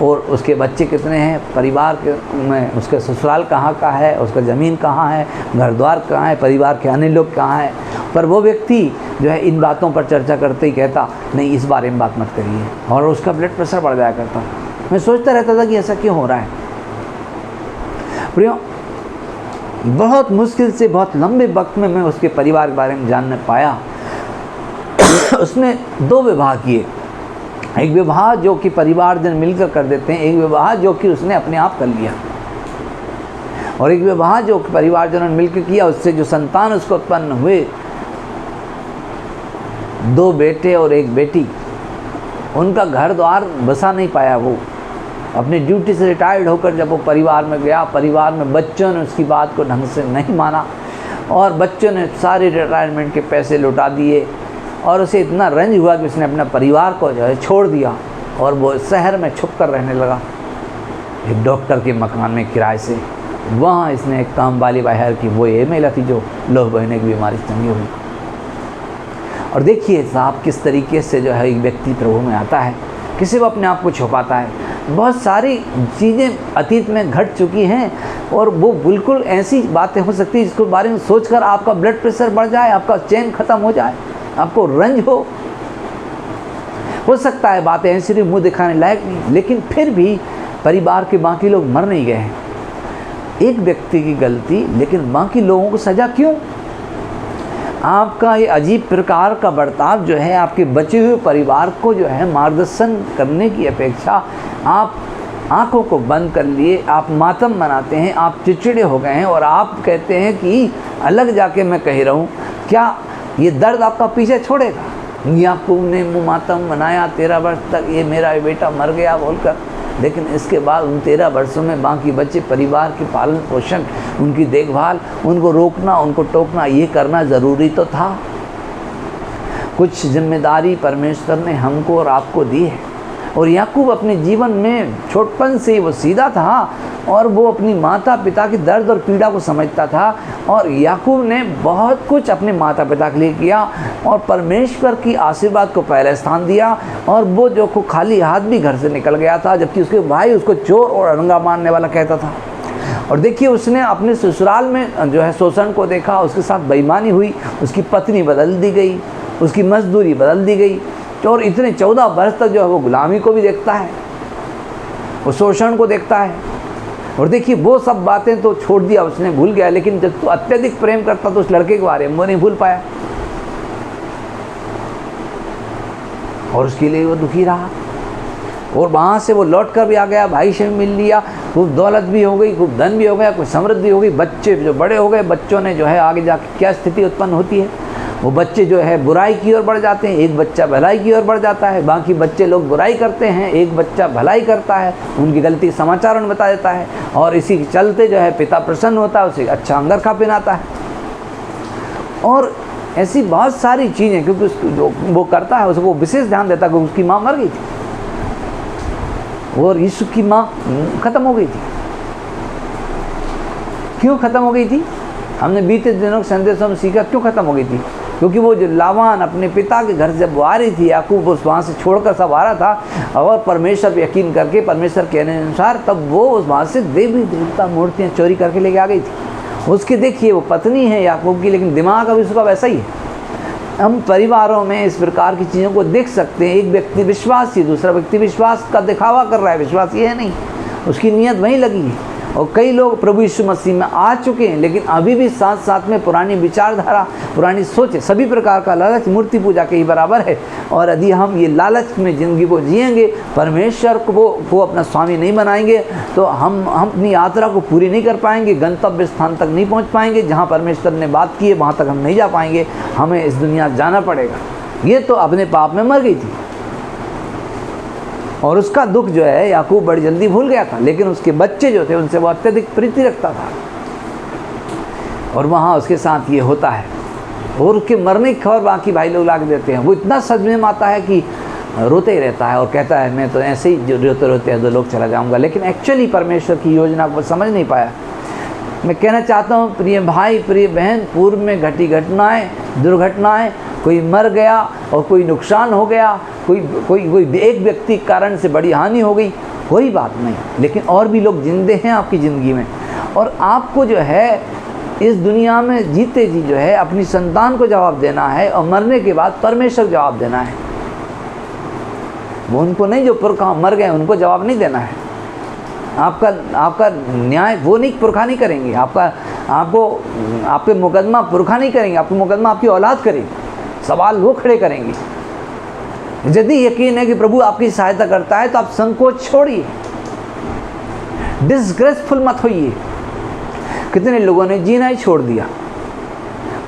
और उसके बच्चे कितने हैं, परिवार के में उसका ससुराल कहाँ का है, उसका ज़मीन कहाँ है, घर द्वार कहाँ है, परिवार के अन्य लोग कहाँ हैं। पर वो व्यक्ति जो है इन बातों पर चर्चा करते ही कहता नहीं, इस बारे में बात मत करिए, और उसका ब्लड प्रेशर बढ़ जाया करता। मैं सोचता रहता था कि ऐसा क्यों हो रहा है। प्रियो, बहुत मुश्किल से बहुत लंबे वक्त में मैं उसके परिवार के बारे में जानने पाया। उसने 2 विवाह किए, एक विवाह जो कि परिवारजन मिलकर कर देते हैं, एक विवाह जो कि उसने अपने आप कर लिया, और एक विवाह जो परिवारजनों ने मिलकर किया, उससे जो संतान उसको उत्पन्न हुए, 2 बेटे और 1 बेटी। उनका घर द्वार बसा नहीं पाया। वो अपनी ड्यूटी से रिटायर्ड होकर जब वो परिवार में गया, परिवार में बच्चों ने उसकी बात को ढंग से नहीं माना, और बच्चों ने सारे रिटायरमेंट के पैसे लौटा दिए, और उसे इतना रंज हुआ कि उसने अपना परिवार को जो है छोड़ दिया, और वो शहर में छुप कर रहने लगा एक डॉक्टर के मकान में किराए से। वहाँ इसने एक काम वाली बाहर की, वो ये महिला थी जो लौह बहने की बीमारी से चंगी हुई। और देखिए साहब किस तरीके से जो है एक व्यक्ति प्रभु में आता है, किसी को अपने आप को छुपाता है। बहुत सारी चीज़ें अतीत में घट चुकी हैं, और वो बिल्कुल ऐसी बातें हो सकती है जिसके बारे में सोचकर आपका ब्लड प्रेशर बढ़ जाए, आपका चैन ख़त्म हो जाए, आपको रंज हो सकता है बातें ऐसी मुंह दिखाने लायक नहीं, लेकिन फिर भी परिवार के बाकी लोग मर नहीं गए हैं। एक व्यक्ति की गलती, लेकिन बाकी लोगों को सज़ा क्यों? आपका ये अजीब प्रकार का बर्ताव जो है आपके बचे हुए परिवार को जो है मार्गदर्शन करने की अपेक्षा आप आंखों को बंद कर लिए, आप मातम मनाते हैं, आप चिड़चिड़े हो गए हैं, और आप कहते हैं कि अलग जाके मैं कह रहा हूँ। क्या ये दर्द आपका पीछे छोड़ेगा? याकूब ने मातम मनाया 13 वर्ष तक, ये मेरा बेटा मर गया बोलकर, लेकिन इसके बाद उन 13 वर्षों में बाकी बच्चे परिवार के पालन पोषण, उनकी देखभाल, उनको रोकना, उनको टोकना, ये करना ज़रूरी तो था। कुछ जिम्मेदारी परमेश्वर ने हमको और आपको दी है, और याकूब अपने जीवन में छोटपन से वो सीधा था, और वो अपनी माता पिता की दर्द और पीड़ा को समझता था, और याकूब ने बहुत कुछ अपने माता पिता के लिए किया, और परमेश्वर की आशीर्वाद को पहले स्थान दिया, और वो जो को खाली हाथ भी घर से निकल गया था, जबकि उसके भाई उसको चोर और अड़ंगा मारने वाला कहता था। और देखिए उसने अपने ससुराल में जो है शोषण को देखा, उसके साथ बेईमानी हुई, उसकी पत्नी बदल दी गई, उसकी मजदूरी बदल दी गई, और इतने 14 वर्ष तक जो है वो गुलामी को भी देखता है, वो शोषण को देखता है। और देखिए वो सब बातें तो छोड़ दिया उसने, भूल गया, लेकिन जब तो अत्यधिक प्रेम करता तो उस लड़के के बारे में वो नहीं भूल पाया, और उसके लिए वो दुखी रहा। और वहाँ से वो लौट कर भी आ गया, भाई से भी मिल लिया, खूब दौलत भी हो गई, खूब धन भी हो गया, कुछ समृद्धि हो गई, बच्चे जो बड़े हो गए, बच्चों ने जो है आगे जाके क्या स्थिति उत्पन्न होती है, वो बच्चे जो है बुराई की ओर बढ़ जाते हैं, एक बच्चा भलाई की ओर बढ़ जाता है, बाकी बच्चे लोग बुराई करते हैं, एक बच्चा भलाई करता है, उनकी गलती समाचार उन्हें बता देता है, और इसी के चलते जो है पिता प्रसन्न होता है, उसे अच्छा अंगरखा पहनाता है, और ऐसी बहुत सारी चीज़ें, क्योंकि उसको जो वो करता है उसको विशेष ध्यान देता है कि उसकी माँ मर गई थी, और यीशु की माँ ख़त्म हो गई थी। क्यों ख़त्म हो गई थी? हमने बीते दिनों के संदेशों में सीखा क्यों ख़त्म हो गई थी। क्योंकि वो जो लावान अपने पिता के घर से जब वो आ रही थी, याकूब उस वहाँ से छोड़कर सब आ रहा था, और परमेश्वर पर यकीन करके परमेश्वर कहने अनुसार तब वो उस वहाँ से देवी देवता मूर्तियाँ चोरी करके लेके आ गई थी। उसकी देखिए वो पत्नी है याकूब की, लेकिन दिमाग अभी उसका वैसा ही है। हम परिवारों में इस प्रकार की चीज़ों को देख सकते हैं। एक व्यक्ति विश्वासी, दूसरा व्यक्ति विश्वास का दिखावा कर रहा है, विश्वास ये है नहीं, उसकी नीयत वहीं लगी है। और कई लोग प्रभु यीशु मसीह में आ चुके हैं, लेकिन अभी भी साथ साथ में पुरानी विचारधारा, पुरानी सोच, सभी प्रकार का लालच मूर्ति पूजा के ही बराबर है। और यदि हम ये लालच में ज़िंदगी को जिएंगे, परमेश्वर को अपना स्वामी नहीं बनाएंगे, तो हम अपनी यात्रा को पूरी नहीं कर पाएंगे, गंतव्य स्थान तक नहीं पहुंच पाएंगे। जहां परमेश्वर ने बात की है वहां तक हम नहीं जा पाएंगे, हमें इस दुनिया जाना पड़ेगा। ये तो अपने पाप में मर गई थी, और उसका दुख जो है याकूब बड़ी जल्दी भूल गया था, लेकिन उसके बच्चे जो थे उनसे वो अत्यधिक प्रीति रखता था। और वहाँ उसके साथ ये होता है, और उसके मरने की खबर बाकी भाई लोग ला के देते हैं। वो इतना सदमे में आता है कि रोते ही रहता है और कहता है मैं तो ऐसे ही रोते रोते हैं 2 लोग चला जाऊँगा। लेकिन एक्चुअली परमेश्वर की योजना को समझ नहीं पाया। मैं कहना चाहता हूँ प्रिय भाई, प्रिय बहन, पूर्व में घटी घटनाएँ, दुर्घटनाएँ, कोई मर गया और कोई नुकसान हो गया, कोई एक व्यक्ति के कारण से बड़ी हानि हो गई, कोई बात नहीं, लेकिन और भी लोग जिंदे हैं आपकी ज़िंदगी में। और आपको जो है इस दुनिया में जीते जी जो है अपनी संतान को जवाब देना है, और मरने के बाद परमेश्वर जवाब देना है। वो उनको नहीं, जो पुरखा मर गए उनको जवाब नहीं देना है। आपका न्याय वो नहीं, पुरखा नहीं करेंगे, आपके मुकदमा पुरखा नहीं करेंगे, आपके मुकदमा आपकी औलाद करेगी, सवाल वो खड़े करेंगे। यदि यकीन है कि प्रभु आपकी सहायता करता है तो आप संकोच छोड़िए, डिसग्रेसफुल मत होइए। कितने लोगों ने जीना ही छोड़ दिया,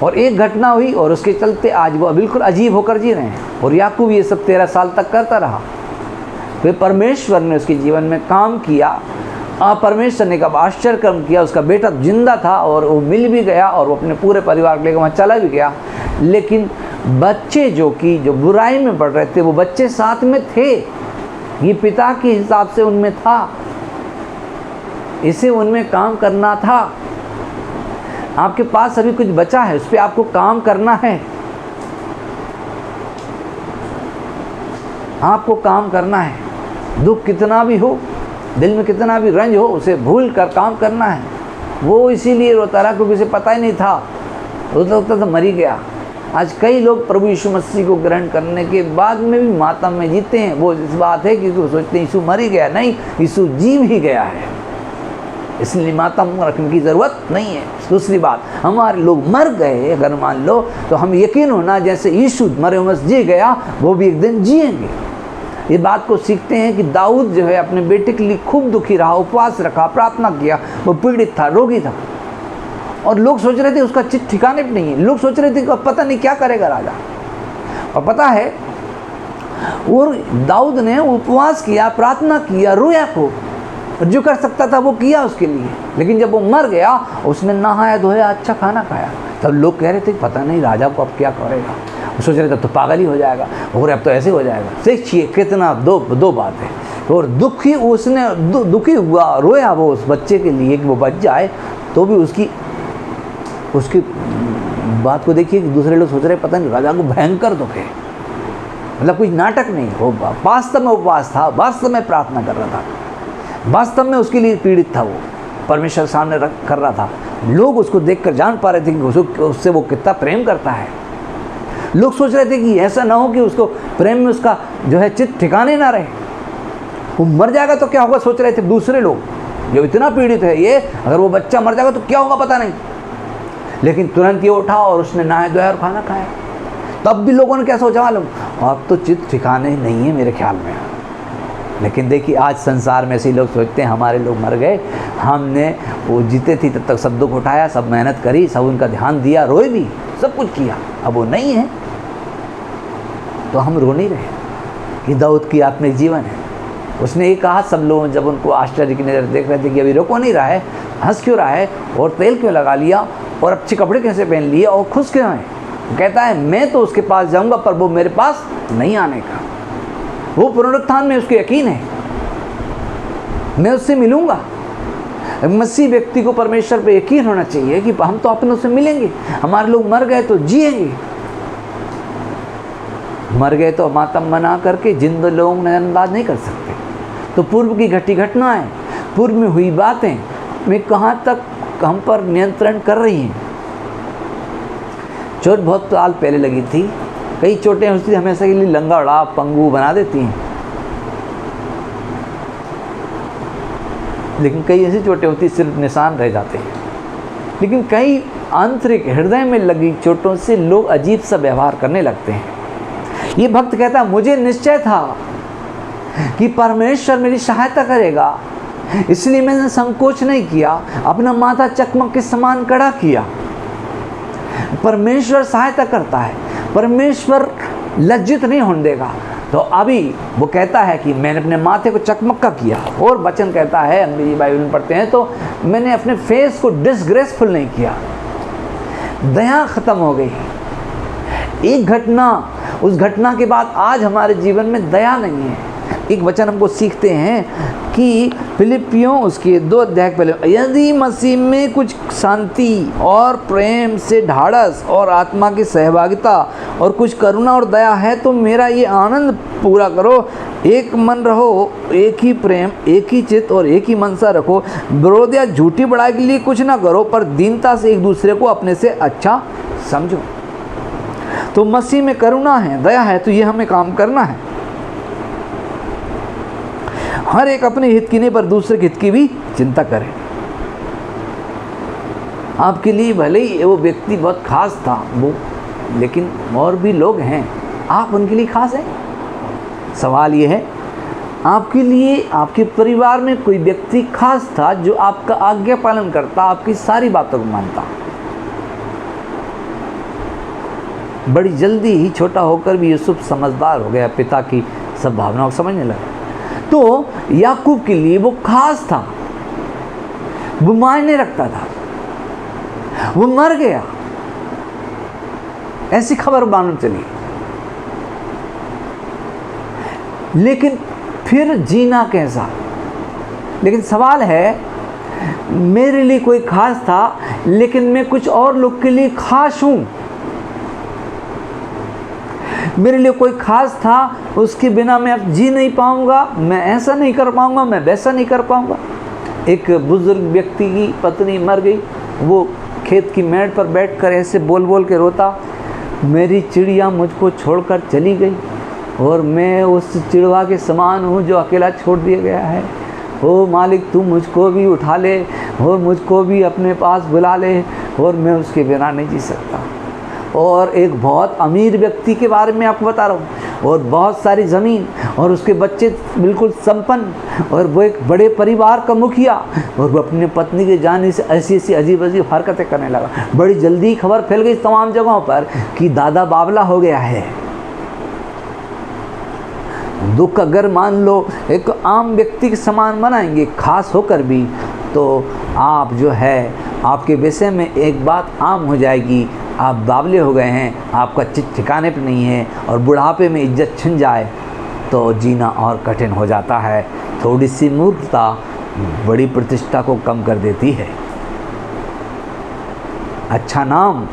और एक घटना हुई और उसके चलते आज वो बिल्कुल अजीब होकर जी रहे हैं। और याकूब ये सब 13 साल तक करता रहा, फिर परमेश्वर ने उसके जीवन में काम किया। परमेश्वर ने कब आश्चर्य कर्म किया, उसका बेटा जिंदा था और वो मिल भी गया, और वो अपने पूरे परिवार को लेकर वहाँ चला भी गया। लेकिन बच्चे जो बुराई में बढ़ रहे थे, वो बच्चे साथ में थे। ये पिता के हिसाब से उनमें था, इसे उनमें काम करना था। आपके पास अभी कुछ बचा है, उस पर आपको काम करना है, आपको काम करना है। दुख कितना भी हो, दिल में कितना भी रंज हो, उसे भूल कर काम करना है। वो इसीलिए रोता रहा क्योंकि उसे पता ही नहीं था, रोता तो मर ही गया। आज कई लोग प्रभु यीशु मसीह को ग्रहण करने के बाद में भी मातम में जीते हैं। वो इस बात है कि वो सोचते हैं यीशु मर ही गया, नहीं, यीशु जी भी गया है, इसलिए मातम रखने की ज़रूरत नहीं है। दूसरी बात, हमारे लोग मर गए अगर मान लो, तो हम यकीन होना जैसे यीशु मरे हुए जी गया, वो भी एक दिन जिएंगे। ये बात को सीखते हैं कि दाऊद जो है अपने बेटे के लिए खूब दुखी रहा, उपवास रखा, प्रार्थना किया, वो पीड़ित था, रोगी था, और लोग सोच रहे थे उसका चित ठिकाने पे नहीं है। लोग सोच रहे थे कि पता नहीं क्या करेगा राजा। और पता है, और दाऊद ने उपवास किया, प्रार्थना किया, रोया को जो कर सकता था वो किया उसके लिए। लेकिन जब वो मर गया, उसने नहाया धोया, अच्छा खाना खाया, तब लोग कह रहे थे पता नहीं राजा को अब क्या करेगा। वो सोच रहे थे तो पागल ही हो जाएगा, और अब तो ऐसे हो जाएगा। देखिए कितना दो बात है। और दुखी उसने दुखी हुआ, रोया वो उस बच्चे के लिए कि वो बच जाए, तो भी उसकी बात को देखिए कि दूसरे लोग सोच रहे पता नहीं राजा को भयंकर दुख है। मतलब कोई नाटक नहीं, वो वास्तव में उपवास था, वास्तव में प्रार्थना कर रहा था, वास्तव में उसके लिए पीड़ित था, वो परमेश्वर सामने कर रहा था। लोग उसको देखकर जान पा रहे थे कि उससे वो कितना प्रेम करता है। लोग सोच रहे थे कि ऐसा ना हो कि उसको प्रेम में उसका जो है चित्त ठिकाने ना रहे, वो मर जाएगा तो क्या होगा, सोच रहे थे दूसरे लोग जो इतना पीड़ित है ये, अगर वो बच्चा मर जाएगा तो क्या होगा पता नहीं। लेकिन तुरंत ये उठा और उसने नहाया धोया और खाना खाया। तब भी लोगों ने क्या सोचा मालूम, अब तो चित्त ठिकाने नहीं है मेरे ख्याल में। लेकिन देखिए आज संसार में ऐसे लोग सोचते हैं हमारे लोग मर गए, हमने वो जीते थी तब तक सब दुख उठाया, सब मेहनत करी, सब उनका ध्यान दिया, रोए भी, सब कुछ किया, अब वो नहीं है तो हम रो नहीं रहे। कि दाऊद की आत्मिक जीवन है। उसने ये कहा, सब लोग जब उनको आश्चर्य की नज़र देख रहे थे कि अभी रो क्यों नहीं रहा है, हंस क्यों रहा है, और तेल क्यों लगा लिया, और अच्छे कपड़े कैसे पहन लिए, और खुश क्यों है। कहता है मैं तो उसके पास जाऊंगा पर वो मेरे पास नहीं आने का। वो पुनरुत्थान में उसको यकीन है, मैं उससे मिलूंगा। मसीह व्यक्ति को परमेश्वर पे यकीन होना चाहिए कि हम तो अपनों से मिलेंगे, हमारे लोग मर गए तो जिएंगे, मर गए तो मातम बना करके जिंदा लोग नज़रअंदाज नहीं कर सकते। तो पूर्व की घटी घटनाएं, पूर्व में हुई बातें में कहाँ तक हम पर नियंत्रण कर रही हैं। चोट बहुत साल पहले लगी थी, कई चोटें उसकी हमेशा के लिए लंगड़ा पंगु बना देती हैं, लेकिन कई ऐसी चोटें होती सिर्फ निशान रह जाते हैं। लेकिन कई आंतरिक हृदय में लगी चोटों से लोग अजीब सा व्यवहार करने लगते हैं। ये भक्त कहता मुझे निश्चय था कि परमेश्वर मेरी सहायता करेगा, इसलिए मैंने संकोच नहीं किया, अपना माथा चकमक के समान कड़ा किया। परमेश्वर सहायता करता है, परमेश्वर लज्जित नहीं होने देगा। तो अभी वो कहता है कि मैंने अपने माथे को चकमक्का किया, और वचन कहता है, अंग्रेजी बाइबल में पढ़ते हैं, तो मैंने अपने फेस को डिसग्रेसफुल नहीं किया। दया खत्म हो गई। एक घटना, उस घटना के बाद आज हमारे जीवन में दया नहीं है। एक वचन हमको सीखते हैं कि फिलिपियों उसके 2 अध्याय पहले, यदि मसीह में कुछ शांति और प्रेम से ढाढ़स और आत्मा की सहभागिता और कुछ करुणा और दया है तो मेरा ये आनंद पूरा करो। एक मन रहो, एक ही प्रेम, एक ही चित्त और एक ही मनसा रखो। विरोध या झूठी बड़ाई के लिए कुछ ना करो, पर दीनता से एक दूसरे को अपने से अच्छा समझो। तो मसीह में करुणा है, दया है, तो ये हमें काम करना है। हर एक अपने हित की नहीं पर दूसरे के हित की भी चिंता करें। आपके लिए भले ही वो व्यक्ति बहुत खास था वो, लेकिन और भी लोग हैं, आप उनके लिए खास हैं। सवाल ये है, आपके लिए आपके परिवार में कोई व्यक्ति खास था जो आपका आज्ञा पालन करता, आपकी सारी बातों को मानता। बड़ी जल्दी ही छोटा होकर भी यूसुफ समझदार हो गया, पिता की सब भावनाओं को समझने लगा। तो याकूब के लिए वो खास था, वो मायने रखता था। वो मर गया, ऐसी खबर मालूम चली। लेकिन फिर जीना कैसा? लेकिन सवाल है, मेरे लिए कोई खास था, लेकिन मैं कुछ और लोग के लिए खास हूं। मेरे लिए कोई खास था, उसके बिना मैं अब जी नहीं पाऊंगा, मैं ऐसा नहीं कर पाऊंगा, मैं वैसा नहीं कर पाऊंगा। एक बुजुर्ग व्यक्ति की पत्नी मर गई, वो खेत की मेड़ पर बैठकर ऐसे बोल बोल के रोता, मेरी चिड़िया मुझको छोड़कर चली गई और मैं उस चिड़वा के समान हूँ जो अकेला छोड़ दिया गया है। ओ मालिक, तू मुझको भी उठा ले और मुझको भी अपने पास बुला ले, और मैं उसके बिना नहीं जी सकता। और एक बहुत अमीर व्यक्ति के बारे में आपको बता रहा हूँ, और बहुत सारी ज़मीन, और उसके बच्चे बिल्कुल संपन्न, और वो एक बड़े परिवार का मुखिया, और वो अपनी पत्नी के जाने से ऐसी ऐसी अजीब अजीब हरकतें करने लगा। बड़ी जल्दी खबर फैल गई तमाम जगहों पर कि दादा बावला हो गया है। दुख अगर मान लो एक आम व्यक्ति के समान मनाएंगे, खास होकर भी, तो आप जो है, आपके विषय में एक बात आम हो जाएगी, आप बावले हो गए हैं, आपका चित ठिकाने पर नहीं है, और बुढ़ापे में इज्जत छिन जाए तो जीना और कठिन हो जाता है। थोड़ी सी मूर्खता बड़ी प्रतिष्ठा को कम कर देती है। अच्छा नाम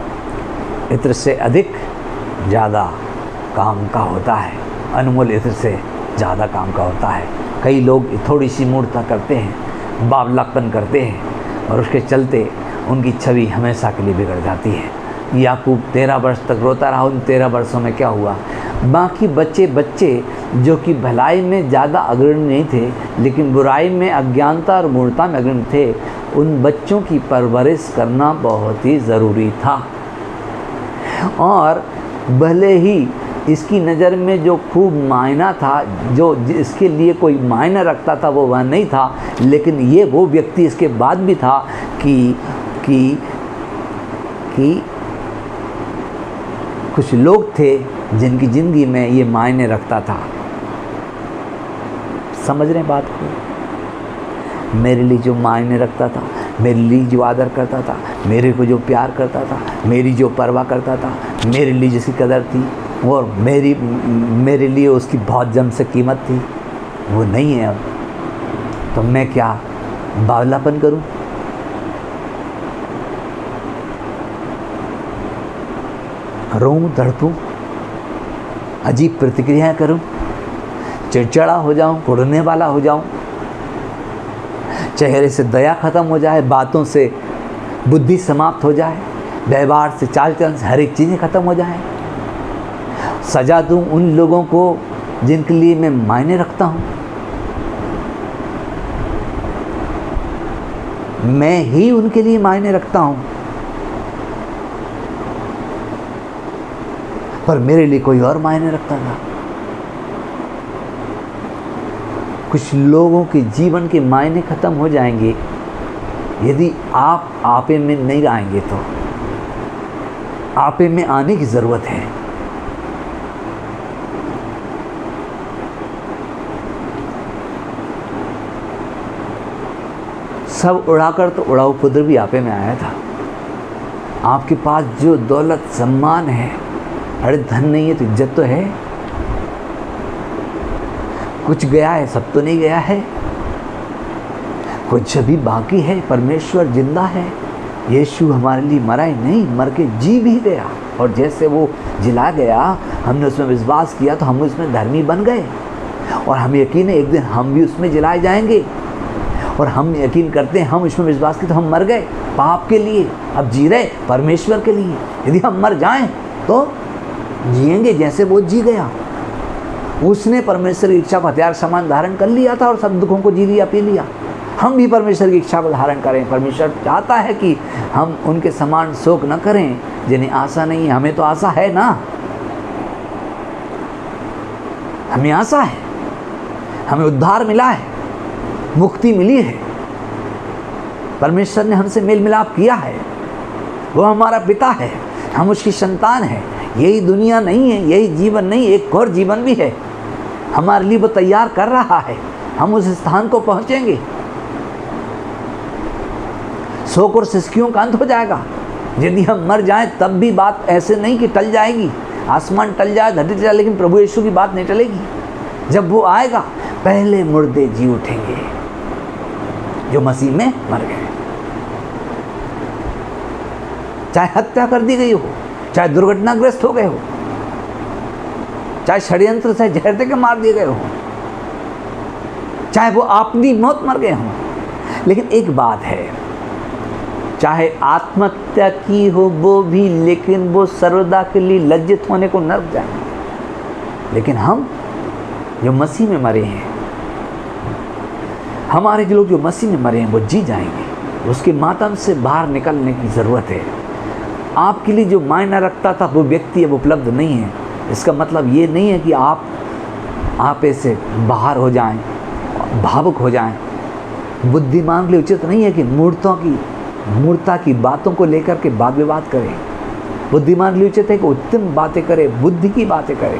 इत्र से अधिक ज़्यादा काम का होता है, अनमोल इत्र से ज़्यादा काम का होता है। कई लोग थोड़ी सी मूर्खता करते हैं, बावलापन करते हैं, और उसके चलते उनकी छवि हमेशा के लिए बिगड़ जाती है। याकूब 13 वर्ष तक रोता रहा। उन 13 वर्षों में क्या हुआ? बाकी बच्चे जो कि भलाई में ज़्यादा अग्रणी नहीं थे, लेकिन बुराई में, अज्ञानता और मूर्खता में अग्रणी थे, उन बच्चों की परवरिश करना बहुत ही ज़रूरी था। और भले ही इसकी नज़र में जो खूब मायना था, जो इसके लिए कोई मायना रखता था, वो वह नहीं था, लेकिन ये वो व्यक्ति इसके बाद भी था कि कुछ लोग थे जिनकी ज़िंदगी में ये मायने रखता था। समझ रहे हैं बात को? मेरे लिए जो मायने रखता था, मेरे लिए जो आदर करता था, मेरे को जो प्यार करता था, मेरी जो परवाह करता था, मेरे लिए जिसकी कदर थी, और मेरे लिए उसकी बहुत जम से कीमत थी, वो नहीं है अब। तो मैं क्या बावलापन करूं? रोऊं, तड़पूं? अजीब प्रतिक्रियाएं करूं, चिड़चिड़ा हो जाऊं, कुड़ने वाला हो जाऊं, चेहरे से दया खत्म हो जाए, बातों से बुद्धि समाप्त हो जाए, व्यवहार से, चाल चलन से हर एक चीज़ें खत्म हो जाए, सजा दूं उन लोगों को जिनके लिए मैं मायने रखता हूं, मैं ही उनके लिए मायने रखता हूं, पर मेरे लिए कोई और मायने रखता था। कुछ लोगों के जीवन के मायने खत्म हो जाएंगे यदि आप आपे में नहीं आएंगे। तो आपे में आने की ज़रूरत है। सब उड़ाकर तो उड़ाऊ पुत्र भी आपे में आया था। आपके पास जो दौलत सम्मान है, अरे धन नहीं है तो इज्जत तो है, कुछ गया है, सब तो नहीं गया है, कुछ अभी बाकी है। परमेश्वर जिंदा है, यीशु हमारे लिए मरा ही नहीं, मर के जी भी गया, और जैसे वो जिला गया, हमने उसमें विश्वास किया तो हम उसमें धर्मी बन गए, और हम यकीन है एक दिन हम भी उसमें जिलाए जाएंगे। और हम यकीन करते हैं, हम इसमें विश्वास किए तो हम मर गए पाप के लिए, अब जी रहे परमेश्वर के लिए। यदि हम मर जाएं तो जिएंगे जैसे वो जी गया। उसने परमेश्वर की इच्छा को हथियार समान धारण कर लिया था और सब दुखों को जी लिया, पी लिया। हम भी परमेश्वर की इच्छा को धारण करें। परमेश्वर चाहता है कि हम उनके समान शोक न करें जिन्हें आशा नहीं है। हमें तो आशा है ना, हमें आशा है, हमें उद्धार मिला है, मुक्ति मिली है, परमेश्वर ने हमसे मेल मिलाप किया है, वो हमारा पिता है, हम उसकी संतान हैं। यही दुनिया नहीं है, यही जीवन नहीं, एक और जीवन भी है हमारे लिए, वो तैयार कर रहा है। हम उस स्थान को पहुंचेंगे, शोक और सिसकियों का अंत हो जाएगा। यदि हम मर जाएं तब भी बात ऐसे नहीं कि टल जाएगी, आसमान टल जाए, धरती टल जाए, लेकिन प्रभु यीशु की बात नहीं टलेगी। जब वो आएगा पहले मुर्दे जी उठेंगे जो मसीह में मर गए। चाहे हत्या कर दी गई हो, चाहे दुर्घटनाग्रस्त हो गए हो, चाहे षड्यंत्र से जहर दे के मार दिए गए हो, चाहे वो अपनी मौत मर गए हों, लेकिन एक बात है, चाहे आत्महत्या की हो वो भी, लेकिन वो सर्वदा के लिए लज्जित होने को नर्क जाएंगे। लेकिन हम जो मसीह में मरे हैं, हमारे जो लोग जो मसीह में मरे हैं, वो जी जाएंगे। उसके मातम से बाहर निकलने की ज़रूरत है। आपके लिए जो मायना रखता था वो व्यक्ति अब उपलब्ध नहीं है। इसका मतलब ये नहीं है कि आप ऐसे बाहर हो जाएं, भावुक हो जाएं। बुद्धिमान के लिए उचित नहीं है कि मूर्ता की बातों को लेकर के वाद विवाद करें। बुद्धिमान के लिए उचित है कि उत्तम बातें करे, बुद्धि की बातें करें,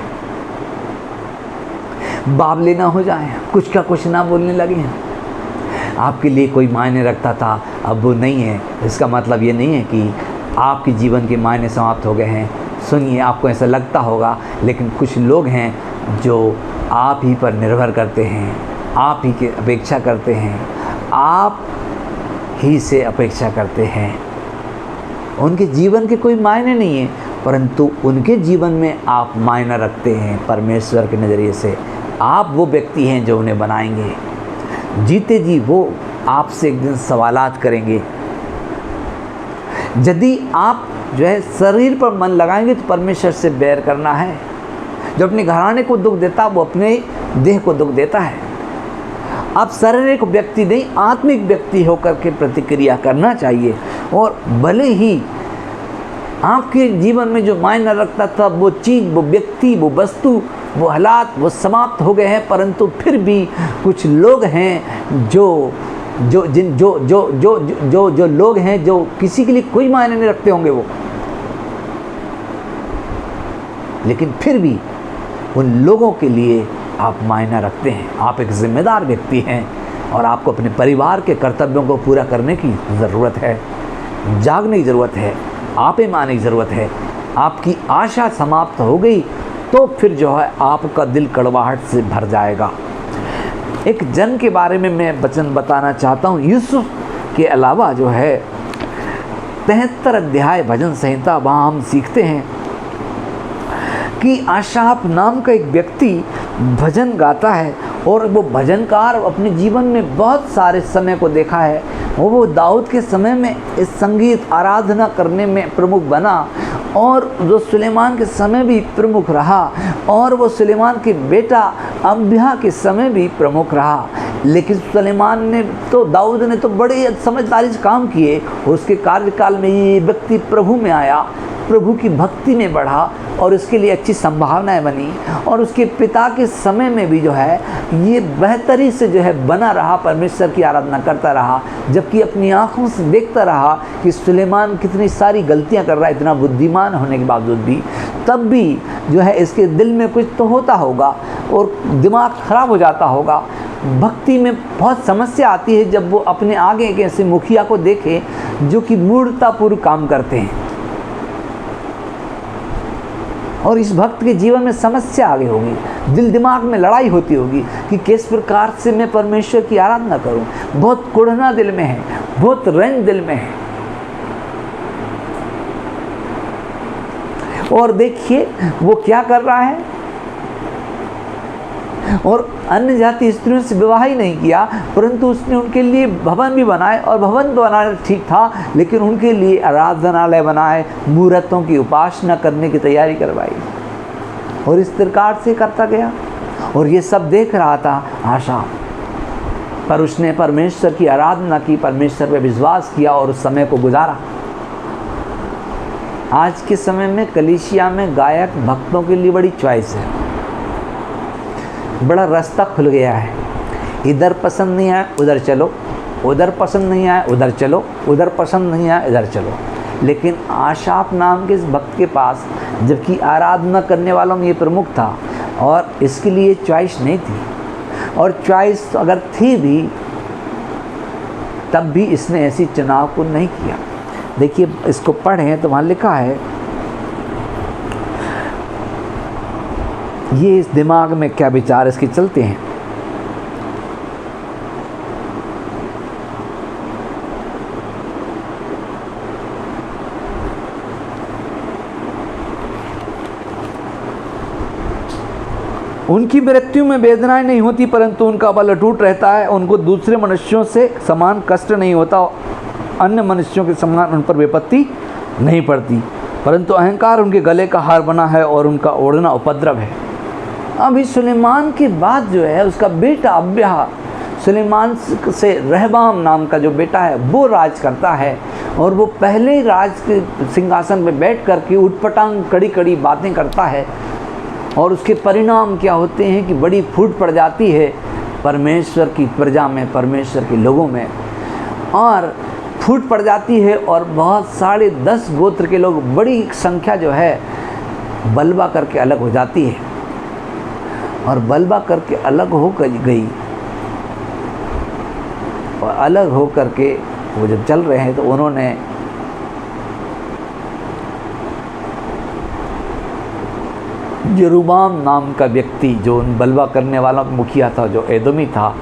बावले ना हो जाएं, कुछ का कुछ ना बोलने लगे हैं। आपके लिए कोई मायने रखता था, अब वो नहीं है। इसका मतलब ये नहीं है कि आपके जीवन के मायने समाप्त हो गए हैं। सुनिए, आपको ऐसा लगता होगा, लेकिन कुछ लोग हैं जो आप ही पर निर्भर करते हैं, आप ही की अपेक्षा करते हैं, आप ही से अपेक्षा करते हैं। उनके जीवन के कोई मायने नहीं है, परंतु उनके जीवन में आप मायना रखते हैं परमेश्वर के नज़रिए से। आप वो व्यक्ति हैं जो उन्हें बनाएंगे। जीते जी वो आपसे एक दिन सवालात करेंगे। यदि आप जो है शरीर पर मन लगाएंगे तो परमेश्वर से बैर करना है। जो अपने घराने को दुख देता वो अपने देह को दुख देता है। आप शारीरिक व्यक्ति नहीं, आत्मिक व्यक्ति होकर के प्रतिक्रिया करना चाहिए। और भले ही आपके जीवन में जो मायना रखता था वो चीज़, वो व्यक्ति, वो वस्तु, वो हालात, वो समाप्त हो गए हैं, परंतु फिर भी कुछ लोग हैं जो लोग हैं जो किसी के लिए कोई मायने नहीं रखते होंगे वो, लेकिन फिर भी उन लोगों के लिए आप मायना रखते हैं। आप एक जिम्मेदार व्यक्ति हैं और आपको अपने परिवार के कर्तव्यों को पूरा करने की ज़रूरत है, जागने की ज़रूरत है, आपे माने की ज़रूरत है। आपकी आशा समाप्त हो गई तो फिर जो है आपका दिल कड़वाहट से भर जाएगा। एक जन के बारे में मैं वचन बताना चाहता हूँ। यूसुफ के अलावा जो है 73 अध्याय भजन संहिता, वहाँ हम सीखते हैं कि आशाप नाम का एक व्यक्ति भजन गाता है, और वो भजनकार अपने जीवन में बहुत सारे समय को देखा है। वो दाऊद के समय में इस संगीत आराधना करने में प्रमुख बना, और जो सुलेमान के समय भी प्रमुख रहा, और वो सुलेमान के बेटा अबिय्याह के समय भी प्रमुख रहा। लेकिन सुलेमान ने तो, दाऊद ने तो बड़े समझदारी से काम किए, और उसके कार्यकाल में ये व्यक्ति प्रभु में आया, प्रभु की भक्ति में बढ़ा, और उसके लिए अच्छी संभावनाएं बनी। और उसके पिता के समय में भी जो है ये बेहतरी से जो है बना रहा, परमेश्वर की आराधना करता रहा, जबकि अपनी आँखों से देखता रहा कि सुलेमान कितनी सारी गलतियां कर रहा है, इतना बुद्धिमान होने के बावजूद भी। तब भी जो है इसके दिल में कुछ तो होता होगा, और दिमाग खराब हो जाता होगा। भक्ति में बहुत समस्या आती है जब वो अपने आगे एक ऐसे मुखिया को देखे जो कि मूर्खतापूर्व काम करते हैं, और इस भक्त के जीवन में समस्या आ गई होगी, दिल दिमाग में लड़ाई होती होगी कि किस प्रकार से मैं परमेश्वर की आराधना करूं। बहुत कुढ़ना दिल में है, बहुत रंज दिल में है। और देखिए वो क्या कर रहा है, और अन्य जाति स्त्रियों से विवाह ही नहीं किया, परंतु उसने उनके लिए भवन भी बनाए, और भवन बनाना ठीक था, लेकिन उनके लिए आराधनालय बनाए, मूर्तों की उपासना करने की तैयारी करवाई, और इस प्रकार से करता गया। और ये सब देख रहा था आशा, पर उसने परमेश्वर की आराधना की, परमेश्वर पे विश्वास किया, और उस समय को गुजारा। आज के समय में कलीसिया में गायक भक्तों के लिए बड़ी चॉइस है, बड़ा रास्ता खुल गया है। इधर पसंद नहीं आया उधर चलो, उधर पसंद नहीं आया उधर चलो, उधर पसंद नहीं आया इधर चलो। लेकिन आशाप नाम के इस भक्त के पास, जबकि आराधना करने वालों में ये प्रमुख था, और इसके लिए चॉइस नहीं थी, और चॉइस अगर थी भी तब भी इसने ऐसी चुनाव को नहीं किया। देखिए इसको पढ़ें तो वहाँ लिखा है, ये इस दिमाग में क्या विचार इसके चलते हैं। उनकी मृत्यु में वेदनाएं नहीं होती, परंतु उनका बल अटूट रहता है। उनको दूसरे मनुष्यों से समान कष्ट नहीं होता, अन्य मनुष्यों के समान उन पर विपत्ति नहीं पड़ती, परंतु अहंकार उनके गले का हार बना है, और उनका ओढ़ना उपद्रव है। अभी सुलेमान के बाद जो है उसका बेटा अबिय्याह, सुलेमान से रहबाम नाम का जो बेटा है वो राज करता है, और वो पहले राज के सिंहासन पर बैठ कर के उटपटांग कड़ी कड़ी बातें करता है, और उसके परिणाम क्या होते हैं कि बड़ी फूट पड़ जाती है परमेश्वर की प्रजा में, परमेश्वर के लोगों में, और फूट पड़ जाती है, और बहुत 10.5 गोत्र के लोग, बड़ी संख्या जो है बलवा करके अलग हो जाती है। और बलवा करके अलग हो कर गई, और अलग हो करके वो जब चल रहे हैं तो उन्होंने यरूबाम नाम का व्यक्ति, जो उन बलवा करने वाला मुखिया था, जो एदोमी था,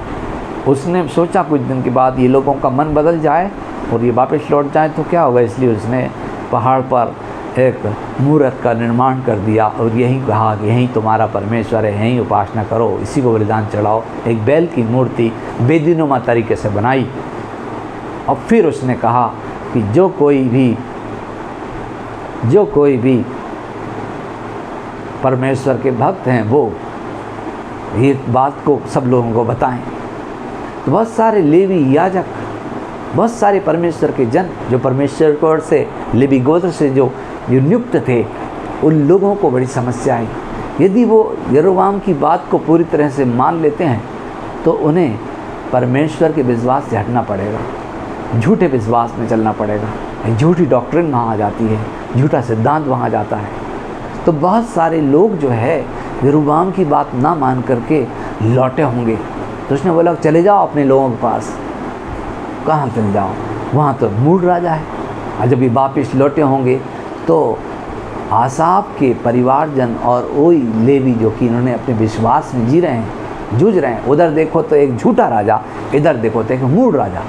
उसने सोचा कुछ दिन के बाद ये लोगों का मन बदल जाए और ये वापस लौट जाए तो क्या होगा, इसलिए उसने पहाड़ पर एक मूर्त का निर्माण कर दिया, और यहीं कहा कि यहीं तुम्हारा परमेश्वर है, यहीं उपासना करो, इसी को बलिदान चढ़ाओ। एक बैल की मूर्ति बेदीनुमा तरीके से बनाई, और फिर उसने कहा कि जो कोई भी परमेश्वर के भक्त हैं वो ये बात को सब लोगों को बताएं। तो बहुत सारे लेवी याजक, बहुत सारे परमेश्वर के जन, जो परमेश्वर की ओर से लेवी गोत्र से जो नियुक्त थे, उन लोगों को बड़ी समस्या आई। यदि वो यरोबाम की बात को पूरी तरह से मान लेते हैं तो उन्हें परमेश्वर के विश्वास से हटना पड़ेगा, झूठे विश्वास में चलना पड़ेगा, झूठी डॉक्ट्रिन वहाँ आ जाती है, झूठा सिद्धांत वहाँ जाता है। तो बहुत सारे लोग जो है यरोबाम की बात ना मान करके लौटे होंगे। तो उसने बोला चले जाओ अपने लोगों के पास। कहाँ चले जाओ, वहाँ तो मूड राजा है। और जब ये वापिस लौटे होंगे तो आसाफ के परिवारजन और वही लेवी जो कि इन्होंने अपने विश्वास में जी रहे हैं, जूझ रहे हैं, उधर देखो तो एक झूठा राजा, इधर देखो तो एक मूड राजा,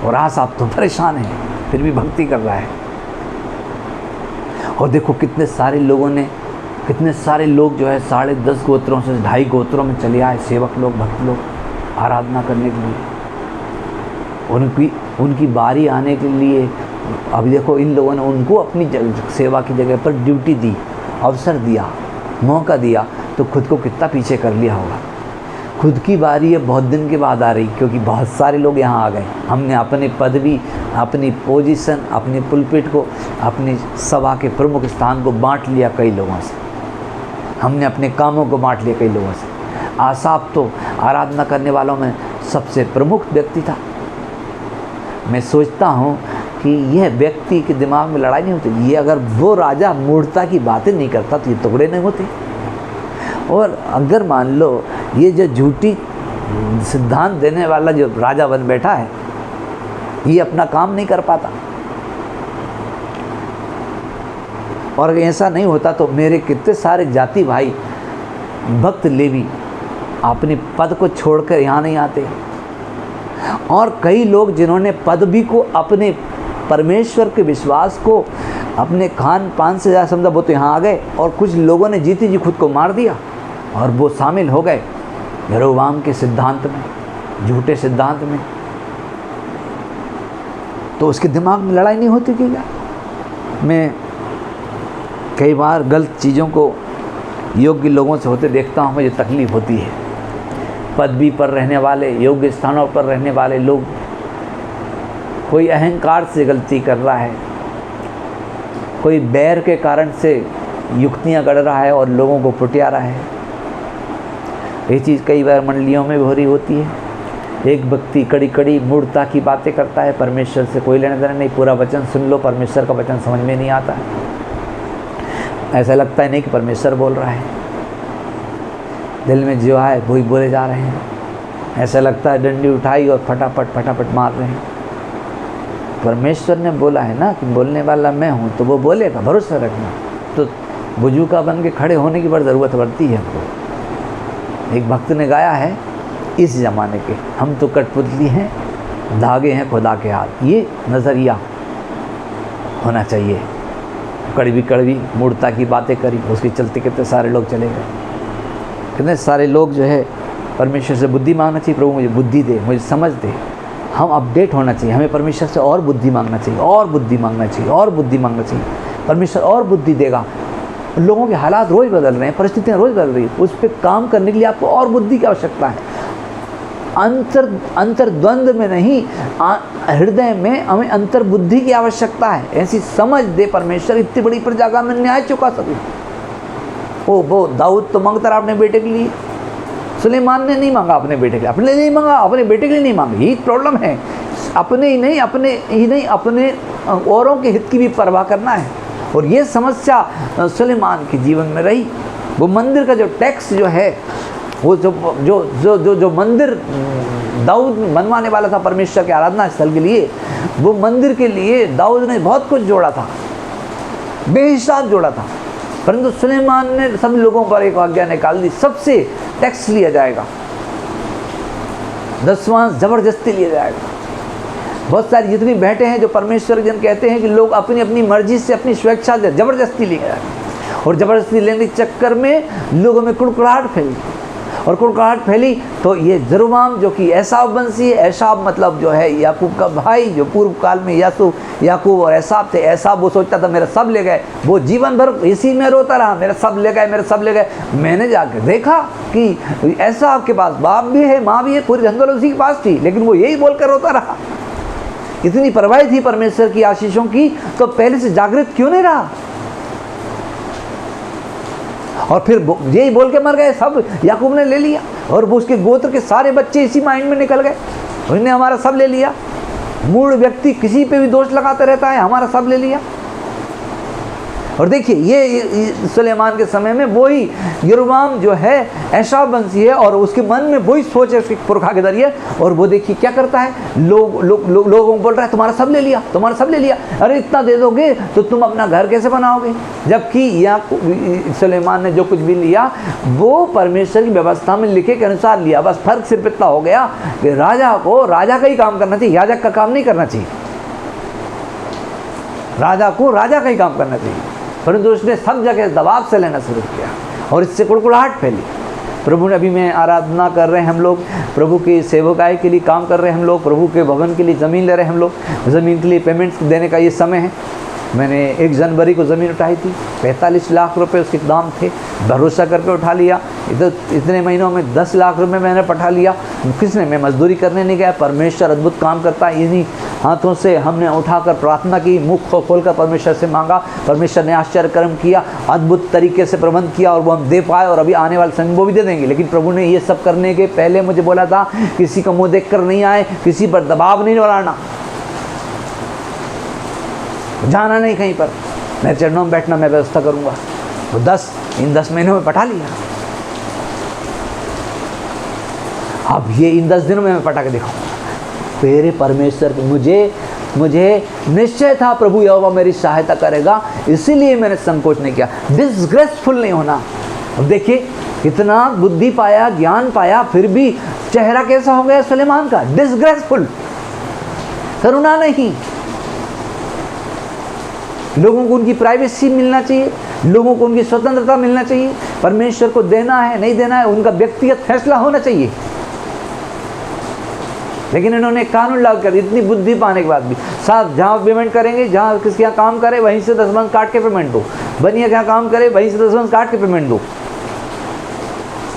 और आसाफ तो परेशान है, फिर भी भक्ति कर रहा है। और देखो कितने सारे लोगों ने कितने सारे लोग जो है 10.5 गोत्रों से 2.5 गोत्रों में चले आए, सेवक लोग, भक्त लोग, आराधना करने के लिए। उनकी बारी आने के लिए अभी देखो इन लोगों ने उनको अपनी सेवा की जगह पर ड्यूटी दी, अवसर दिया, मौका दिया, तो खुद को कितना पीछे कर लिया होगा। खुद की बारी है बहुत दिन के बाद आ रही, क्योंकि बहुत सारे लोग यहाँ आ गए। हमने अपनी पदवी, अपनी पोजीशन, अपनी पुलपिट को, अपनी सभा के प्रमुख स्थान को बांट लिया कई लोगों से। हमने अपने कामों को बांट लिया कई लोगों से। आसाफ तो आराधना करने वालों में सबसे प्रमुख व्यक्ति था। मैं सोचता हूँ कि यह व्यक्ति के दिमाग में लड़ाई नहीं होती। ये अगर वो राजा मूर्खता की बातें नहीं करता तो ये टुकड़े नहीं होते। और अगर मान लो ये जो झूठी सिद्धांत देने वाला जो राजा बन बैठा है, ये अपना काम नहीं कर पाता, और अगर ऐसा नहीं होता तो मेरे कितने सारे जाति भाई भक्त लेवी अपने पद को छोड़कर यहाँ नहीं आते। और कई लोग जिन्होंने पदवी को, अपने परमेश्वर के विश्वास को अपने खान पान से ज़्यादा समझा, वो तो यहाँ आ गए। और कुछ लोगों ने जीती जी खुद को मार दिया और वो शामिल हो गए यरोबाम के सिद्धांत में, झूठे सिद्धांत में। तो उसके दिमाग में लड़ाई नहीं होती कि क्या? मैं कई बार गलत चीज़ों को योग्य लोगों से होते देखता हूँ, मुझे तकलीफ़ होती है। पदवी पर रहने वाले, योग्य स्थानों पर रहने वाले लोग, कोई अहंकार से गलती कर रहा है, कोई बैर के कारण से युक्तियां गढ़ रहा है और लोगों को पुटिया रहा है। ये चीज़ कई बार मंडलियों में हो रही होती है। एक व्यक्ति कड़ी कड़ी मूर्खता की बातें करता है, परमेश्वर से कोई लेना देना नहीं। पूरा वचन सुन लो, परमेश्वर का वचन समझ में नहीं आता है। ऐसा लगता है नहीं कि परमेश्वर बोल रहा है, दिल में जो है वही बोले जा रहे हैं। ऐसा लगता है डंडी उठाई और फटाफट फटाफट मार रहे हैं। परमेश्वर ने बोला है ना कि बोलने वाला मैं हूँ, तो वो बोलेगा, भरोसा रखना। तो बुजुर्गा बन के खड़े होने की बड़ी ज़रूरत पड़ती है हमको। एक भक्त ने गाया है इस ज़माने के, हम तो कठपुतली हैं, धागे हैं खुदा के हाथ। ये नज़रिया होना चाहिए। कड़वी कड़वी मूर्खता की बातें करी, उसके चलते कितने सारे लोग चले गए। कितने सारे लोग जो है परमेश्वर से बुद्धि मांगना चाहिए, प्रभु मुझे बुद्धि दे, मुझे समझ दे। हम अपडेट होना चाहिए, हमें परमेश्वर से और बुद्धि मांगना चाहिए, और बुद्धि मांगना चाहिए, और बुद्धि मांगना चाहिए। परमेश्वर और बुद्धि देगा। लोगों के हालात रोज़ बदल रहे हैं, परिस्थितियाँ रोज़ बदल रही हैं, उस पर काम करने के लिए आपको और बुद्धि की आवश्यकता है। अंतर्द्वंद में नहीं, हृदय में हमें अंतर बुद्धि की आवश्यकता है। ऐसी समझ दे परमेश्वर, इतनी बड़ी प्रजा का मैं न्याय चुका सकूँ। वो दाऊद तो मांगता रहा अपने बेटे के लिए, सुलेमान ने नहीं मांगा अपने बेटे के लिए, अपने लिए नहीं मांगा, अपने बेटे के लिए नहीं मांगा। यही प्रॉब्लम है, अपने ही नहीं अपने औरों के हित की भी परवाह करना है। और ये समस्या सुलेमान के जीवन में रही। वो मंदिर का जो टैक्स जो है, वो जो मंदिर दाऊद बनवाने वाला था परमेश्वर के आराधना स्थल के लिए, वो मंदिर के लिए दाऊद ने बहुत कुछ जोड़ा था, बेहिसाब जोड़ा था। परंतु सुलेमान ने सब लोगों पर एक आज्ञा निकाल दी, सबसे टैक्स लिया जाएगा, 10वां जबरदस्ती लिया जाएगा। बहुत सारी जितनी भेंटें हैं जो परमेश्वर जन कहते हैं कि लोग अपनी अपनी मर्जी से, अपनी स्वेच्छा से जबरदस्ती ले गए, और जबरदस्ती लेने के चक्कर में लोगों में कुड़कुड़ाहट फैली। और कुड़कुड़ाहट फैली तो ये जरोबाम जो कि एसाव वंशी है, एसाव मतलब जो है याकूब का भाई, जो पूर्व काल में याकूब और एसाव थे। एसाव वो सोचता था मेरा सब ले गए, वो जीवन भर इसी में रोता रहा, मेरा सब ले गए, मेरा सब ले गए। मैंने जाकर देखा कि एसाव के पास बाप भी है, माँ भी है, पूरी धनदौलत उसी के पास थी, लेकिन वो यही बोलकर रोता रहा। इतनी परवाह थी परमेश्वर की आशीषों की, तो पहले से जागृत क्यों नहीं रहा? और फिर यही बोल के मर गए, सब याकूब ने ले लिया। और वो उसके गोत्र के सारे बच्चे इसी माइंड में निकल गए, उन्होंने हमारा सब ले लिया। मूढ़ व्यक्ति किसी पे भी दोष लगाता रहता है, हमारा सब ले लिया। और देखिए ये सुलेमान के समय में वही यरोबाम जो है एसाव वंशी है, और उसके मन में वही सोच है उसके पुरखा के जरिए। और वो देखिए क्या करता है, लोगों को बोल रहा है तुम्हारा सब ले लिया, तुम्हारा सब ले लिया। अरे इतना दे दोगे तो तुम अपना घर कैसे बनाओगे? जबकि सुलेमान ने जो कुछ भी लिया वो परमेश्वर की व्यवस्था में लिखे के अनुसार लिया। बस फर्क सिर्फ इतना हो गया कि राजा को राजा का ही काम करना चाहिए, याजक का काम नहीं करना चाहिए। राजा को राजा का ही काम करना चाहिए। परंतु उसने सब जगह दबाव से लेना शुरू किया और इससे कुड़कुड़ाहट फैली। प्रभु ने अभी में आराधना कर रहे हैं हम लोग, प्रभु की सेवकाई के लिए काम कर रहे हैं हम लोग, प्रभु के भवन के लिए ज़मीन ले रहे हैं हम लोग, ज़मीन के लिए पेमेंट्स देने का ये समय है। मैंने 1 जनवरी को ज़मीन उठाई थी, 45 लाख रुपए उसके दाम थे, भरोसा करके उठा लिया। इतने महीनों में 10 लाख रुपए मैंने पठा लिया। किसने? मैं मजदूरी करने नहीं गया, परमेश्वर अद्भुत काम करता है। इन्हीं हाथों से हमने उठाकर प्रार्थना की, मुख खोलकर परमेश्वर से मांगा, परमेश्वर ने आश्चर्य कर्म किया, अद्भुत तरीके से प्रबंध किया और वो हम दे पाए और अभी आने वाले समय वो भी दे देंगे। लेकिन प्रभु ने ये सब करने के पहले मुझे बोला था, किसी का मुँह देख कर नहीं आए, किसी पर दबाव नहीं बनाना, जाना नहीं कहीं पर, मैं चरणों में बैठना मैं व्यवस्था करूंगा। वो 10 महीनों में पठा लिया। अब ये इन 10 दिनों में मैं पटा के दिखाऊंगा। मेरे परमेश्वर के मुझे निश्चय था प्रभु यहोवा मेरी सहायता करेगा, इसीलिए मैंने संकोच नहीं किया। डिसग्रेसफुल नहीं होना। अब देखिए कितना बुद्धि पाया, ज्ञान पाया, फिर भी चेहरा कैसा हो गया सुलेमान का? डिसग्रेसफुल। करुणा नहीं। लोगों को उनकी प्राइवेसी मिलना चाहिए, लोगों को उनकी स्वतंत्रता मिलना चाहिए, परमेश्वर को देना है नहीं देना है उनका व्यक्तिगत फैसला होना चाहिए। लेकिन इन्होंने कानून लागू कर दिया। इतनी बुद्धि पाने के बाद भी साथ जहाँ पेमेंट करेंगे, जहाँ किसके यहाँ काम करे वहीं से 10 काट के पेमेंट दो, बनिया के यहाँ काम करे वहीं से 10 काट के पेमेंट दो।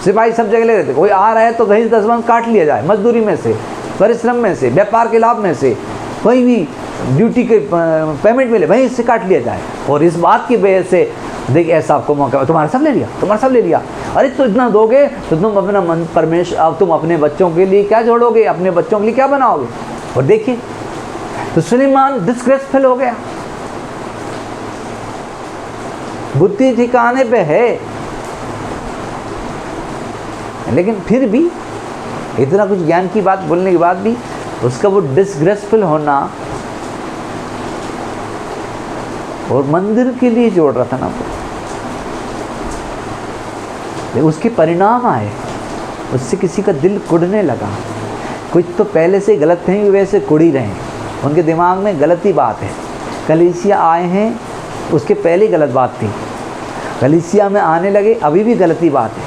सिपाही सब जगह ले रहे थे, कोई आ रहा है तो वहीं से 10 काट लिया जाए, मजदूरी में से, परिश्रम में से, व्यापार के लाभ में से, कोई भी ड्यूटी के पेमेंट मिले वहीं से काट लिया जाए। और इस बात की वजह से देखिए ऐसा आपको मौका, तुम्हारा सब ले लिया, तुम्हारा सब ले लिया। अरे तो इतना दोगे तो तुम अपना मन परमेश्वर, अब तुम अपने बच्चों के लिए क्या जोड़ोगे, अपने बच्चों के लिए क्या बनाओगे? और देखिए तो सुलेमान डिस्ग्रेसफुल हो गया। बुद्धि ठिकाने पे है, लेकिन फिर भी इतना कुछ ज्ञान की बात बोलने के बाद भी उसका वो डिसग्रेसफुल होना, और मंदिर के लिए जोड़ रहा था ना वो, उसके परिणाम आए, उससे किसी का दिल कुढ़ने लगा। कुछ तो पहले से गलत थे, वैसे कुड़ ही रहे हैं, उनके दिमाग में गलत ही बात है। कलीसिया आए हैं, उसके पहले गलत बात थी, कलीसिया में आने लगे अभी भी गलत ही बात है।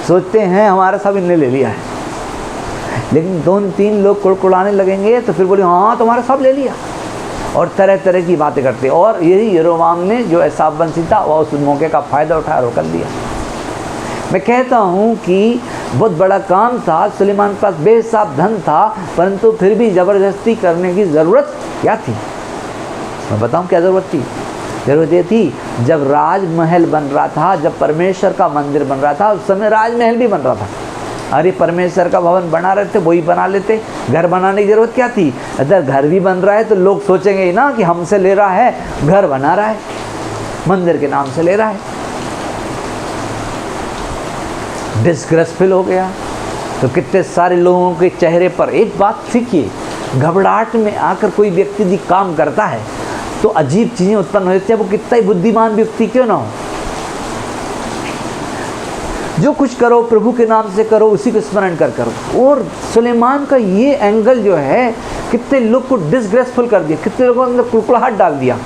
सोचते हैं हमारा सब इनने ले लिया है, लेकिन 2-3 लोग कुड़कुड़ाने लगेंगे तो फिर बोले हाँ तुम्हारा सब ले लिया, और तरह तरह की बातें करते। और यही यरोबाम ने जो एसाव वंशी था वह उस मौके का फ़ायदा उठाया और कर लिया। मैं कहता हूँ कि बहुत बड़ा काम था, सुलेमान के पास बेहिसाब धन था, परंतु फिर भी ज़बरदस्ती करने की ज़रूरत क्या थी? मैं बताऊँ क्या ज़रूरत थी? ज़रूरत ये थी जब राजमहल बन रहा था, जब परमेश्वर का मंदिर बन रहा था, उस समय राजमहल भी बन रहा था। अरे परमेश्वर का भवन बना रहे थे, वही बना लेते। घर बनाने की ज़रूरत क्या थी? अगर घर भी बन रहा है तो लोग सोचेंगे ही ना कि हमसे ले रहा है, घर बना रहा है, मंदिर के नाम से ले रहा है। डिसग्रेसफुल हो गया। तो कितने सारे लोगों के चेहरे पर एक बात सीखिए, घबराहट में आकर कोई व्यक्ति यदि काम करता है तो अजीब चीज़ें उत्पन्न हो जाती है, वो कितना ही बुद्धिमान व्यक्ति क्यों ना हो। जो कुछ करो प्रभु के नाम से करो, उसी को स्मरण कर करो। और सुलेमान का ये एंगल जो है कितने लोग को डिसग्रेसफुल कर दिया, कितने लोगों के अंदर कुड़कुड़ाहट डाल दिया।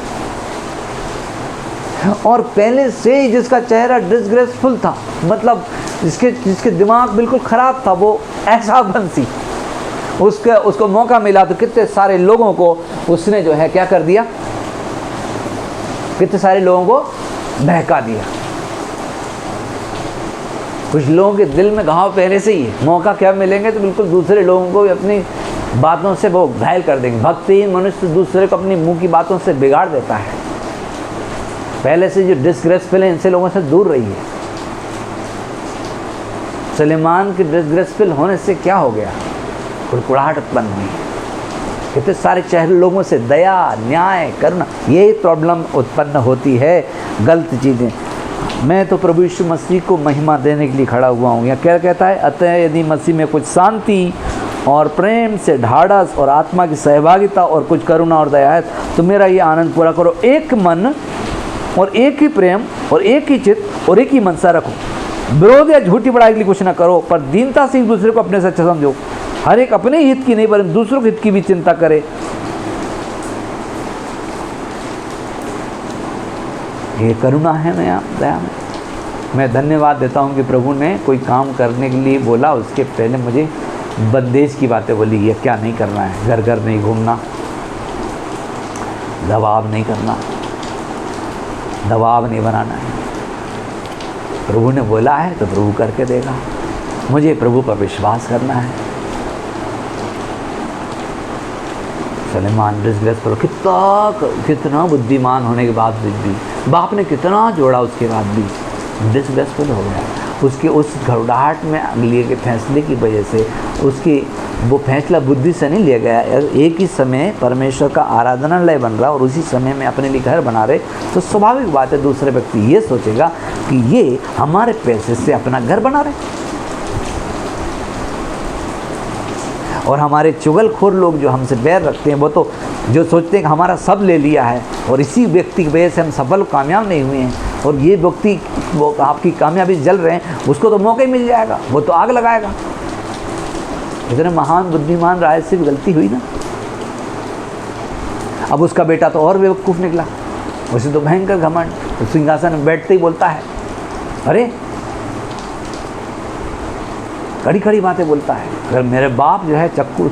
और पहले से ही जिसका चेहरा डिसग्रेसफुल था, मतलब जिसके दिमाग बिल्कुल ख़राब था, वो एसाव वंशी, उसको मौका मिला तो कितने सारे लोगों को उसने जो है क्या कर दिया, कितने सारे लोगों को बहका दिया। कुछ लोगों के दिल में घाव पहले से ही है, मौका क्या मिलेंगे तो बिल्कुल दूसरे लोगों को भी अपनी बातों से वो घायल कर देंगे। भक्तिहीन मनुष्य दूसरे को अपनी मुंह की बातों से बिगाड़ देता है। पहले से जो डिसग्रेसफुल है, इनसे लोगों से दूर रहिए। सुलेमान के डिसग्रेसफुल होने से क्या हो गया? कुड़कुड़ाहट उत्पन्न हुई। कितने सारे चेहरे लोगों से दया, न्याय, करुणा, यही प्रॉब्लम उत्पन्न होती है, गलत चीज़ें। मैं तो प्रभु यीशु मसीह को महिमा देने के लिए खड़ा हुआ हूँ। या क्या कहता है? अतः यदि मसीह में कुछ शांति और प्रेम से ढाढ़स और आत्मा की सहभागिता और कुछ करुणा और दया है तो मेरा ये आनंद पूरा करो। एक मन और एक ही प्रेम और एक ही चित्त और एक ही मनसा रखो। विरोध या झूठी बड़ाई के लिए कुछ ना करो, पर दीनता से एक दूसरे को अपने से अच्छा समझो। हर एक अपने हित की नहीं परंतु दूसरों के हित की भी चिंता करे। ये करुणा है मैं दया में। मैं धन्यवाद देता हूँ कि प्रभु ने कोई काम करने के लिए बोला, उसके पहले मुझे बंदेज की बातें बोली, ये क्या नहीं करना है, घर घर नहीं घूमना, दबाव नहीं करना, दबाव नहीं बनाना है। प्रभु ने बोला है तो प्रभु करके देगा। मुझे प्रभु पर विश्वास करना है। सुलेमान पर कितना बुद्धिमान होने के बाद भी, बाप ने कितना जोड़ा उसके बाद भी डिसग्रेसफुल हो गया। उसके उस घबराहट में लिए गए फैसले की वजह से उसकी वो फैसला बुद्धि से नहीं लिया गया। एक ही समय परमेश्वर का आराधनालय बन रहा और उसी समय में अपने लिए घर बना रहे, तो स्वाभाविक बात है दूसरे व्यक्ति ये सोचेगा कि ये हमारे पैसे से अपना घर बना रहे। और हमारे चुगलखोर लोग जो हमसे बैर रखते हैं, वो तो जो सोचते हैं कि हमारा सब ले लिया है और इसी व्यक्ति की वजह से हम सफल कामयाब नहीं हुए हैं, और ये व्यक्ति वो आपकी कामयाबी जल रहे हैं, उसको तो मौका ही मिल जाएगा, वो तो आग लगाएगा। इतने महान बुद्धिमान राय से भी गलती हुई ना। अब उसका बेटा तो और बेवकूफ़ निकला, उसे तो भयंकर घमंड, तो सिंहासन में बैठते ही बोलता है, अरे कड़ी कड़ी बातें बोलता है, अगर मेरे बाप जो है चक्कू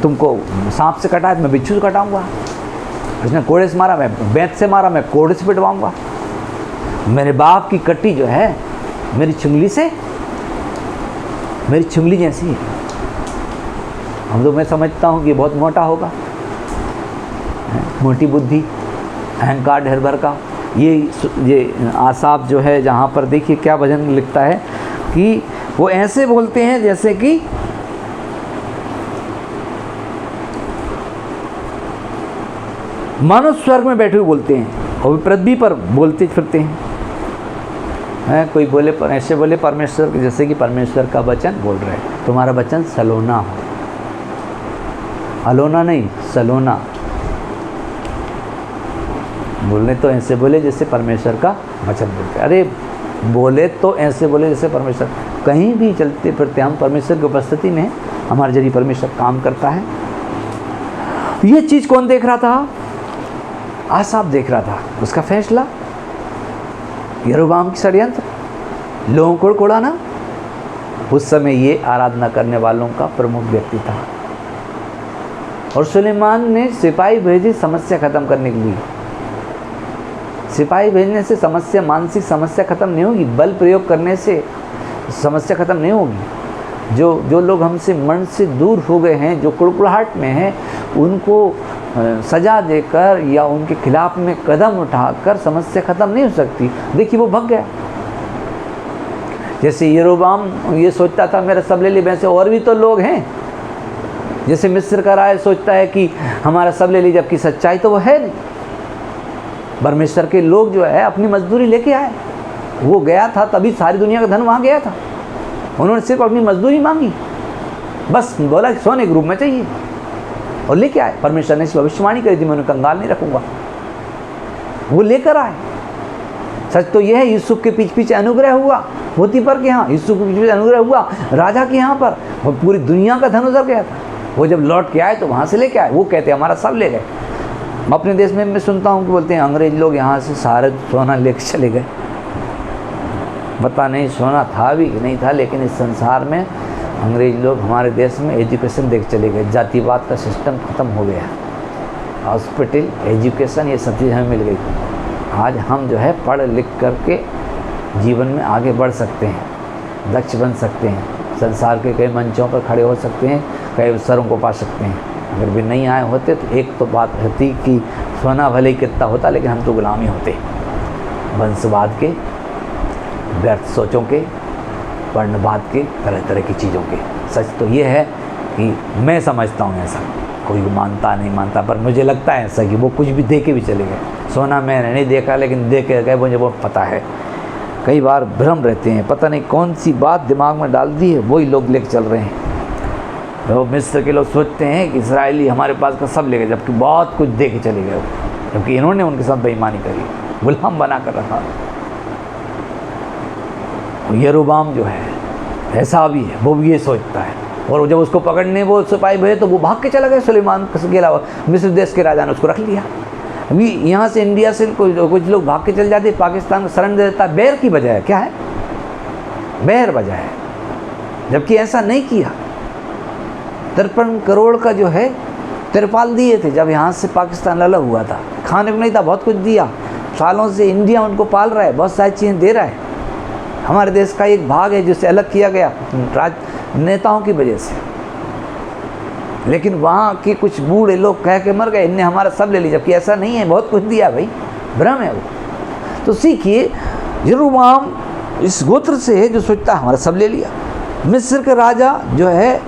तुमको सांप से कटा है, मैं बिच्छू से कटाऊंगा। उसने कोड़े से मारा, मैं बेंत से मारा, मैं कोड़े से पिटवाऊंगा। मेरे बाप की कट्टी जो है मेरी चुंगली जैसी है। हम तो मैं समझता हूँ कि बहुत मोटा होगा, मोटी बुद्धि, अहंकार ढेर भर का। ये आसाफ जो है, जहाँ पर देखिए क्या भजन लिखता है कि वो ऐसे बोलते हैं जैसे कि मानो स्वर्ग में बैठे हुए बोलते हैं और पृथ्वी पर बोलते फिरते हैं। कोई बोले पर ऐसे बोले परमेश्वर, जैसे कि परमेश्वर का वचन बोल रहे हैं, तुम्हारा वचन सलोना हो, अलोना नहीं सलोना। बोलने तो ऐसे बोले जैसे परमेश्वर का वचन बोलते। अरे बोले तो ऐसे बोले जैसे परमेश्वर, कहीं भी चलते फिरते हम परमेश्वर की उपस्थिति में, हमारे जरिए परमेश्वर काम करता है। ये चीज़ कौन देख रहा था? आसाफ देख रहा था। उसका फैसला, यरोबाम की षड्यंत्र, लोगों को कोड़ाना, उस समय ये आराधना करने वालों का प्रमुख व्यक्ति था। और सुलेमान ने सिपाही भेजे समस्या खत्म करने के लिए। सिपाही भेजने से समस्या, मानसिक समस्या खत्म नहीं होगी, बल प्रयोग करने से समस्या खत्म नहीं होगी। जो लोग हमसे मन से दूर हो गए हैं, जो कुड़कुड़ाहट में हैं, उनको सजा देकर या उनके खिलाफ में कदम उठाकर समस्या खत्म नहीं हो सकती। देखिए वो भग गया। जैसे यरोबाम ये सोचता था मेरा सब ले ली, वैसे और भी तो लोग हैं। जैसे मिस्र का राय सोचता है कि हमारा सब ले ली, जबकि सच्चाई तो वो है नहीं। परमेश्वर के लोग जो है अपनी मजदूरी लेके आए। वो गया था तभी सारी दुनिया का धन वहाँ गया था। उन्होंने सिर्फ अपनी मजदूरी मांगी, बस बोला कि सोने के रूप में चाहिए, और लेके आए। परमेश्वर ने इस भविष्यवाणी करी थी, मैं उन्हें कंगाल नहीं रखूंगा। वो लेकर आए। सच तो यह है, यूसुफ के पीछे पीछे अनुग्रह हुआ पोतीफर के यहाँ, यूसुफ के पीछे अनुग्रह हुआ राजा के यहाँ पर, वो पूरी दुनिया का धन उधर गया था। वो जब लौट के आए तो वहाँ से लेके आए। वो कहते हमारा सब ले गए। अपने देश में मैं सुनता हूँ कि बोलते हैं अंग्रेज लोग यहाँ से सारे सोना लेके चले गए। पता नहीं सोना था भी कि नहीं था, लेकिन इस संसार में अंग्रेज लोग हमारे देश में एजुकेशन देख चले गए। जातिवाद का सिस्टम ख़त्म हो गया। हॉस्पिटल, एजुकेशन, ये सब चीज़ हमें मिल गई। आज हम जो है पढ़ लिख करके जीवन में आगे बढ़ सकते हैं, दक्ष बन सकते हैं, संसार के कई मंचों पर खड़े हो सकते हैं, कई अवसरों को पा सकते हैं। अगर भी नहीं आए होते तो एक तो बात रहती कि सोना भले ही कितना होता, लेकिन हम तो गुलामी होते, वंशवाद के, व्यर्थ सोचों के, वर्णवाद के, तरह तरह की चीज़ों के। सच तो ये है कि मैं समझता हूँ ऐसा, कोई मानता नहीं मानता, पर मुझे लगता है ऐसा कि वो कुछ भी दे के भी चले गए। सोना मैंने नहीं देखा, लेकिन दे के गए, मुझे वो पता है। कई बार भ्रम रहते हैं, पता नहीं कौन सी बात दिमाग में डाल दी है, वही लोग लेके चल रहे हैं। वो मिस्र के लोग सोचते हैं कि इजरायली हमारे पास का सब ले गए, जबकि बहुत कुछ दे के चले गए, जबकि इन्होंने उनके साथ बेईमानी करी, गुलाम बना कर रखा। यरोबाम जो है ऐसा भी है, वो भी ये सोचता है। और जब उसको पकड़ने वो सिपाही भेजे तो वो भाग के चला गया। सुलेमान के अलावा मिस्र देश के राजा ने उसको रख लिया। अभी यहाँ से इंडिया से कुछ लोग भाग के चल जाते, पाकिस्तान को शरण दे देता, बैर की वजह है, क्या है, बैर वजह है, जबकि ऐसा नहीं किया। 53 करोड़ का जो है तिरपाल दिए थे जब यहाँ से पाकिस्तान अलग हुआ था, खाने को नहीं था, बहुत कुछ दिया, सालों से इंडिया उनको पाल रहा है, बहुत सारी चीज़ें दे रहा है। हमारे देश का एक भाग है जिसे अलग किया गया नेताओं की वजह से, लेकिन वहाँ के कुछ बूढ़े लोग कह के मर गए, इनने हमारा सब ले लिया, जबकि ऐसा नहीं है, बहुत कुछ दिया भाई, भ्रम है वो। तो सीखिए, यरोबाम इस गोत्र से है जो सोचता है हमारा सब ले लिया। मिस्र के राजा जो है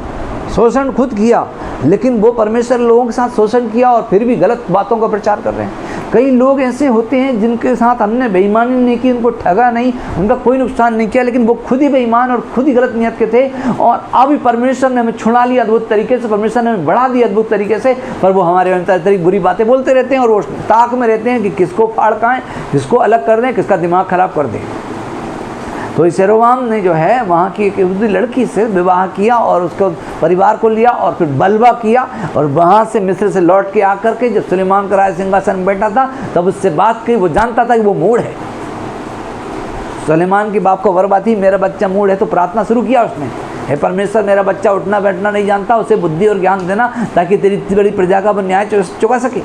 शोषण खुद किया, लेकिन वो परमेश्वर लोगों के साथ शोषण किया और फिर भी गलत बातों का प्रचार कर रहे हैं। कई लोग ऐसे होते हैं जिनके साथ हमने बेईमानी नहीं की, उनको ठगा नहीं, उनका कोई नुकसान नहीं किया, लेकिन वो खुद ही बेईमान और खुद ही गलत नियत के थे, और अभी परमेश्वर ने हमें छुड़ा लिया अद्भुत तरीके से, परमेश्वर ने हमें बढ़ा दिया अद्भुत तरीके से, पर वो हमारे अंतर बुरी बातें बोलते रहते हैं और वो ताक में रहते हैं कि किसको फाड़ खाएं, किसको अलग कर दें, किसका दिमाग खराब कर दें। तो इस यरोबाम ने जो है वहाँ की एक यहूदी लड़की से विवाह किया और उसको परिवार को लिया और फिर बलवा किया, और वहाँ से मिस्र से लौट के आकर के जब सुलेमान का राज सिंहासन में बैठा था तब उससे बात की। वो जानता था कि वो मूढ़ है। सुलेमान के बाप को वरबा थी, मेरा बच्चा मूढ़ है, तो प्रार्थना शुरू किया उसने, हे परमेश्वर मेरा बच्चा उठना बैठना नहीं जानता, उसे बुद्धि और ज्ञान देना ताकि तेरी इतनी बड़ी प्रजा का न्याय चुका सके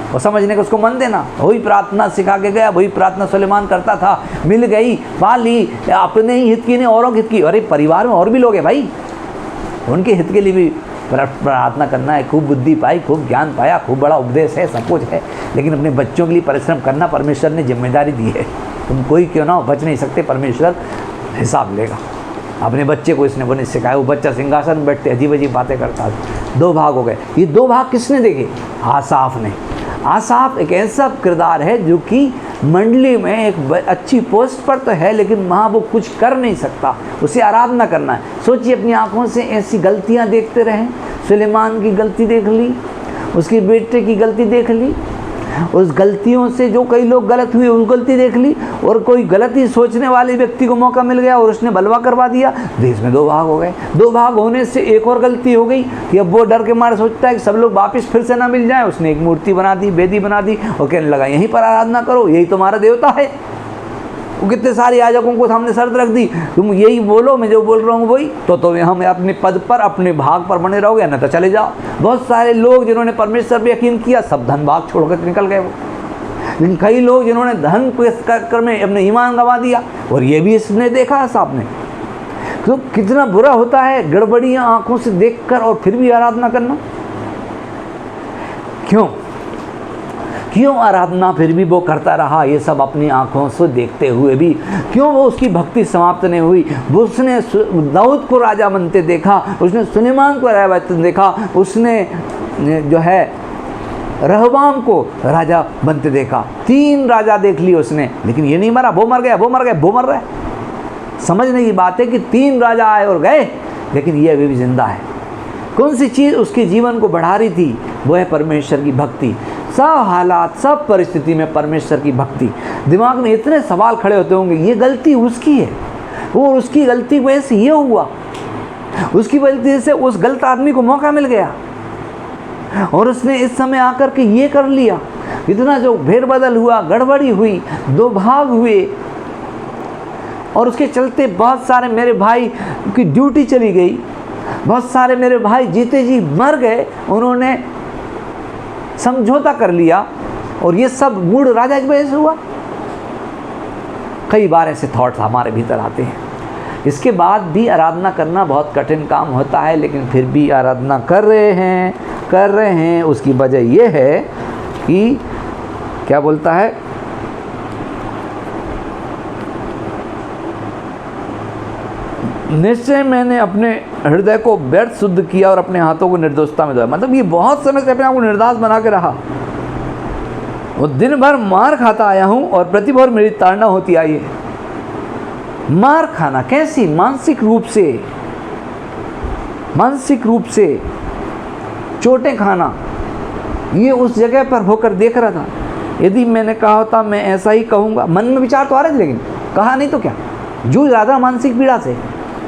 और समझने को उसको मन देना। वही प्रार्थना सिखा के गया, वही प्रार्थना सुलेमान करता था, मिल गई, पा ली, अपने ही हित की नहीं औरों के हित की। अरे परिवार में और भी लोग हैं भाई, उनके हित के लिए भी प्रार्थना करना है। खूब बुद्धि पाई, खूब ज्ञान पाया, खूब बड़ा उपदेश है, सब कुछ है, लेकिन अपने बच्चों के लिए परिश्रम करना परमेश्वर ने जिम्मेदारी दी है। तुम कोई क्यों ना हो, बच नहीं सकते, परमेश्वर हिसाब लेगा। अपने बच्चे को इसने वो नहीं सिखाया, वो बच्चा सिंहासन में बैठते अजीब अजीब बातें करता। 2 भाग हो गए। ये 2 भाग किसने देखे? आसाफ ने। आसाफ एक ऐसा किरदार है जो कि मंडली में एक अच्छी पोस्ट पर तो है, लेकिन वहाँ वो कुछ कर नहीं सकता, उसे आराधना करना है। सोचिए, अपनी आंखों से ऐसी गलतियाँ देखते रहें। सुलेमान की गलती देख ली, उसके बेटे की गलती देख ली, उस गलतियों से जो कई लोग गलत हुए उस गलती देख ली, और कोई गलती सोचने वाले व्यक्ति को मौका मिल गया और उसने बलवा करवा दिया। देश में 2 भाग हो गए। 2 भाग होने से एक और गलती हो गई कि अब वो डर के मारे सोचता है कि सब लोग वापस फिर से ना मिल जाए। उसने एक मूर्ति बना दी, वेदी बना दी और कहने लगा यहीं पर आराधना करो, यही तुम्हारा देवता है। वो कितने सारे याजकों को सामने शर्त रख दी, तुम यही बोलो, मैं जो बोल रहा हूँ वही, तो हम अपने पद पर अपने भाग पर बने रहोगे, न तो चले जाओ। बहुत सारे लोग जिन्होंने परमेश्वर पर यकीन किया सब धन भाग छोड़कर निकल गए वो। लेकिन कई लोग जिन्होंने धन के चक्कर में अपने ईमान गंवा दिया, और ये भी इसने देखा है साहब ने। तो कितना बुरा होता है गड़बड़ियाँ आंखों से देखकर और फिर भी आराधना करना। क्यों आराधना फिर भी वो करता रहा, ये सब अपनी आंखों से देखते हुए भी? क्यों वो उसकी भक्ति समाप्त नहीं हुई? वो उसने दाऊद को राजा बनते देखा, उसने सुलेमान को राजा बनते देखा, उसने जो है रहबाम को राजा बनते देखा। 3 राजा देख लिए उसने, लेकिन ये नहीं मरा, वो मर गया, वो मर गया, वो मर रहा है। समझने की बात है कि 3 राजा आए और गए, लेकिन ये अभी भी जिंदा है। कौन सी चीज़ उसके जीवन को बढ़ा रही थी? वो है परमेश्वर की भक्ति। सब हालात, सब परिस्थिति में परमेश्वर की भक्ति। दिमाग में इतने सवाल खड़े होते होंगे, ये गलती उसकी है, वो उसकी गलती की वजह से ये हुआ, उसकी वजह से उस गलत आदमी को मौका मिल गया और उसने इस समय आकर के ये कर लिया। इतना जो फेरबदल हुआ, गड़बड़ी हुई, 2 भाग हुए, और उसके चलते बहुत सारे मेरे भाई की ड्यूटी चली गई, बहुत सारे मेरे भाई जीते जी मर गए, उन्होंने समझौता कर लिया, और ये सब मूढ़ राजा की वजह से हुआ। कई बार ऐसे थॉट्स हमारे भीतर आते हैं। इसके बाद भी आराधना करना बहुत कठिन काम होता है, लेकिन फिर भी आराधना कर रहे हैं। उसकी वजह ये है कि क्या बोलता है, निश्चय मैंने अपने हृदय को व्यर्थ शुद्ध किया और अपने हाथों को निर्दोषता में धोया। मतलब ये बहुत समय से अपने आप को निर्दोष बना के रहा। वो दिन भर मार खाता आया हूँ और प्रतिभर मेरी ताड़ना होती आई है। मार खाना कैसी? मानसिक रूप से चोटें खाना, ये उस जगह पर होकर देख रहा था। यदि मैंने कहा होता मैं ऐसा ही कहूँगा, मन में विचार तो आ रहे थे, लेकिन कहा नहीं तो क्या, जूझ रहा था मानसिक पीड़ा से।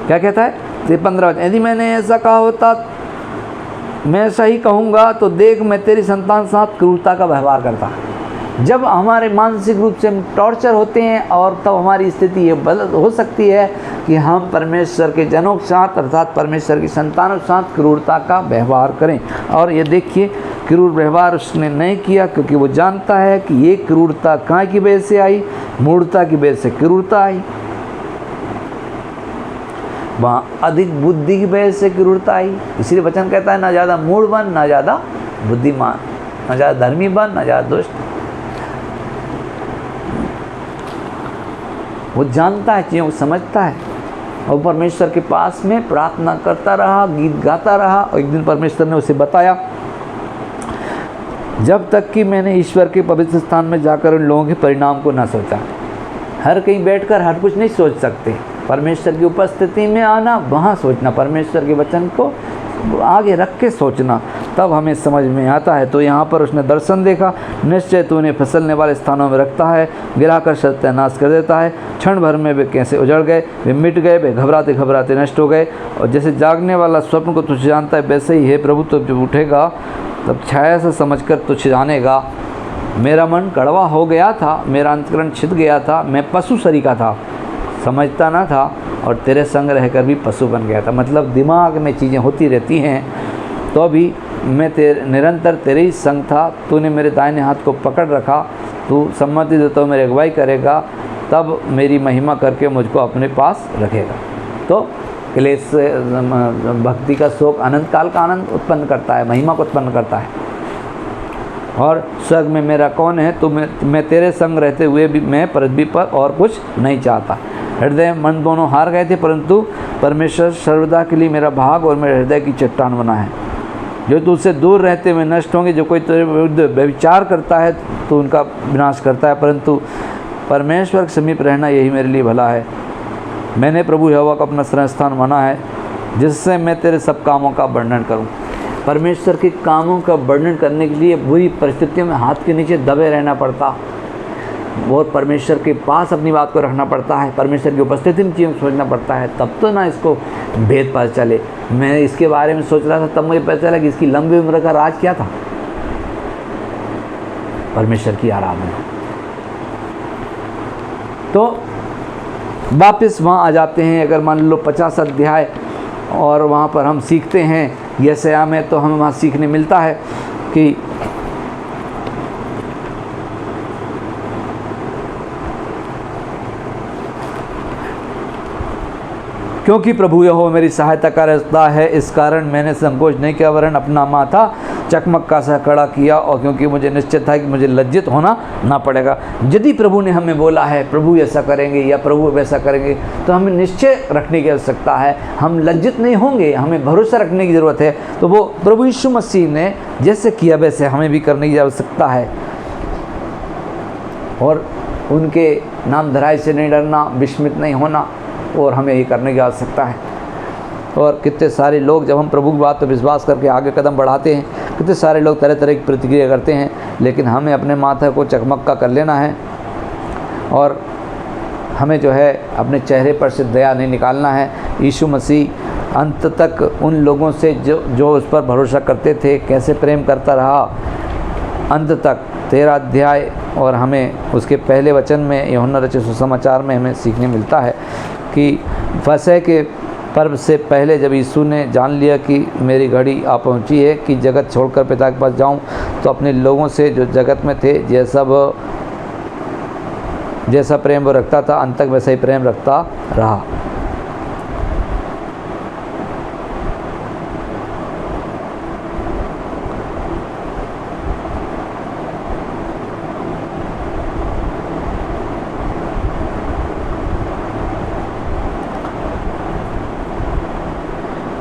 क्या कहता है 15? यदि मैंने ऐसा कहा होता मैं ऐसा ही कहूँगा, तो देख मैं तेरी संतान साथ क्रूरता का व्यवहार करता। जब हमारे मानसिक रूप से हम टॉर्चर होते हैं और तब हमारी स्थिति ये बदल हो सकती है कि हम परमेश्वर के जनों के साथ अर्थात परमेश्वर की संतानों के साथ क्रूरता का व्यवहार करें। और ये देखिए क्रूर व्यवहार उसने नहीं किया, क्योंकि वो जानता है कि ये क्रूरता कहाँ की वजह से आई, मूढ़ता की वजह से क्रूरता आई, वहाँ अधिक बुद्धि की वजह से क्रूरता आई। इसलिए वचन कहता है ना ज़्यादा मूढ़ बन, ना ज़्यादा बुद्धिमान, ना ज़्यादा धर्मी बन, ना ज़्यादा दुष्ट। वो जानता है, चीज़ों को समझता है और परमेश्वर के पास में प्रार्थना करता रहा, गीत गाता रहा। और एक दिन परमेश्वर ने उसे बताया, जब तक कि मैंने ईश्वर के पवित्र स्थान में जाकर उन लोगों के परिणाम को ना सोचा। हर कहीं बैठकर हर कुछ नहीं सोच सकते, परमेश्वर की उपस्थिति में आना, वहाँ सोचना, परमेश्वर के वचन को आगे रख के सोचना, तब हमें समझ में आता है। तो यहाँ पर उसने दर्शन देखा, निश्चय तू उन्हें फिसलने वाले स्थानों में रखता है, गिराकर सत्यानाश कर देता है। क्षण भर में वे कैसे उजड़ गए, वे मिट गए, वे घबराते घबराते नष्ट हो गए। और जैसे जागने वाला स्वप्न को तुझ जानता है, वैसे ही हे प्रभु तब जब उठेगा तब छाया से समझकर तुझ जानेगा। मेरा मन कड़वा हो गया था, मेरा अंतकरण छिद गया था, मैं पशु सरीखा था, समझता ना था और तेरे संग रहकर भी पशु बन गया था। मतलब दिमाग में चीज़ें होती रहती हैं, तो भी मैं निरंतर तेरे ही संग था। तूने मेरे दाहिने हाथ को पकड़ रखा, तू सम्मति देता मेरी अगुवाई करेगा, तब मेरी महिमा करके मुझको अपने पास रखेगा। तो क्लेश भक्ति का शोक अनंत काल का आनंद उत्पन्न करता है, महिमा को उत्पन्न करता है। और स्वर्ग में मेरा कौन है, तो मैं तेरे संग रहते हुए भी मैं पृथ्वी पर और कुछ नहीं चाहता। हृदय मन दोनों हार गए थे, परंतु परमेश्वर सर्वदा के लिए मेरा भाग और मेरे हृदय की चट्टान बना है। जो तुझसे दूर रहते हुए नष्ट होंगे, जो कोई तेरे विरुद्ध व्यभिचार करता है तो उनका विनाश करता है, परंतु परमेश्वर के समीप रहना यही मेरे लिए भला है। मैंने प्रभु यहोवा को अपना शरण स्थान माना है, जिससे मैं तेरे सब कामों का वर्णन करूं। परमेश्वर के कामों का वर्णन करने के लिए बुरी परिस्थितियों में हाथ के नीचे दबे रहना पड़ता और परमेश्वर के पास अपनी बात को रखना पड़ता है, परमेश्वर की उपस्थिति में चीज़ों को सोचना पड़ता है, तब तो ना इसको भेद पता चले। मैं इसके बारे में सोच रहा था, तब मुझे पता चला कि इसकी लंबी उम्र का राज क्या था, परमेश्वर की आराधना। तो वापस वहाँ आ जाते हैं। अगर मान लो 50 अध्याय और वहाँ पर हम सीखते हैं यशायाह में, तो हमें वहाँ सीखने मिलता है कि क्योंकि प्रभु यहोवा मेरी सहायता करता है, इस कारण मैंने संकोच नहीं किया, वरन अपना माथा चकमक्का सा खड़ा किया। और क्योंकि मुझे निश्चित था कि मुझे लज्जित होना ना पड़ेगा। यदि प्रभु ने हमें बोला है प्रभु ऐसा करेंगे या प्रभु वैसा करेंगे, तो हमें निश्चय रखने की आवश्यकता है, हम लज्जित नहीं होंगे, हमें भरोसा रखने की ज़रूरत है। तो वो प्रभु यीशु मसीह ने जैसे किया वैसे हमें भी करने की आवश्यकता है। और उनके नाम धराई से नहीं डरना, विस्मित नहीं होना, और हमें ये करने की आवश्यकता है। और कितने सारे लोग जब हम प्रभु की बात पर विश्वास करके आगे कदम बढ़ाते हैं, कितने सारे लोग तरह तरह की प्रतिक्रिया करते हैं, लेकिन हमें अपने माथे को चकमक्का कर लेना है और हमें जो है अपने चेहरे पर से दया नहीं निकालना है। यीशु मसीह अंत तक उन लोगों से जो उस पर भरोसा करते थे कैसे प्रेम करता रहा अंत तक। 13 अध्याय और हमें उसके पहले वचन में यूहन्ना रचित सुसमाचार में हमें सीखने मिलता है कि फसह के पर्व से पहले जब यीशु ने जान लिया कि मेरी घड़ी आ पहुंची है कि जगत छोड़कर पिता के पास जाऊं, तो अपने लोगों से जो जगत में थे जैसा प्रेम वो रखता था, अंत तक वैसा ही प्रेम रखता रहा।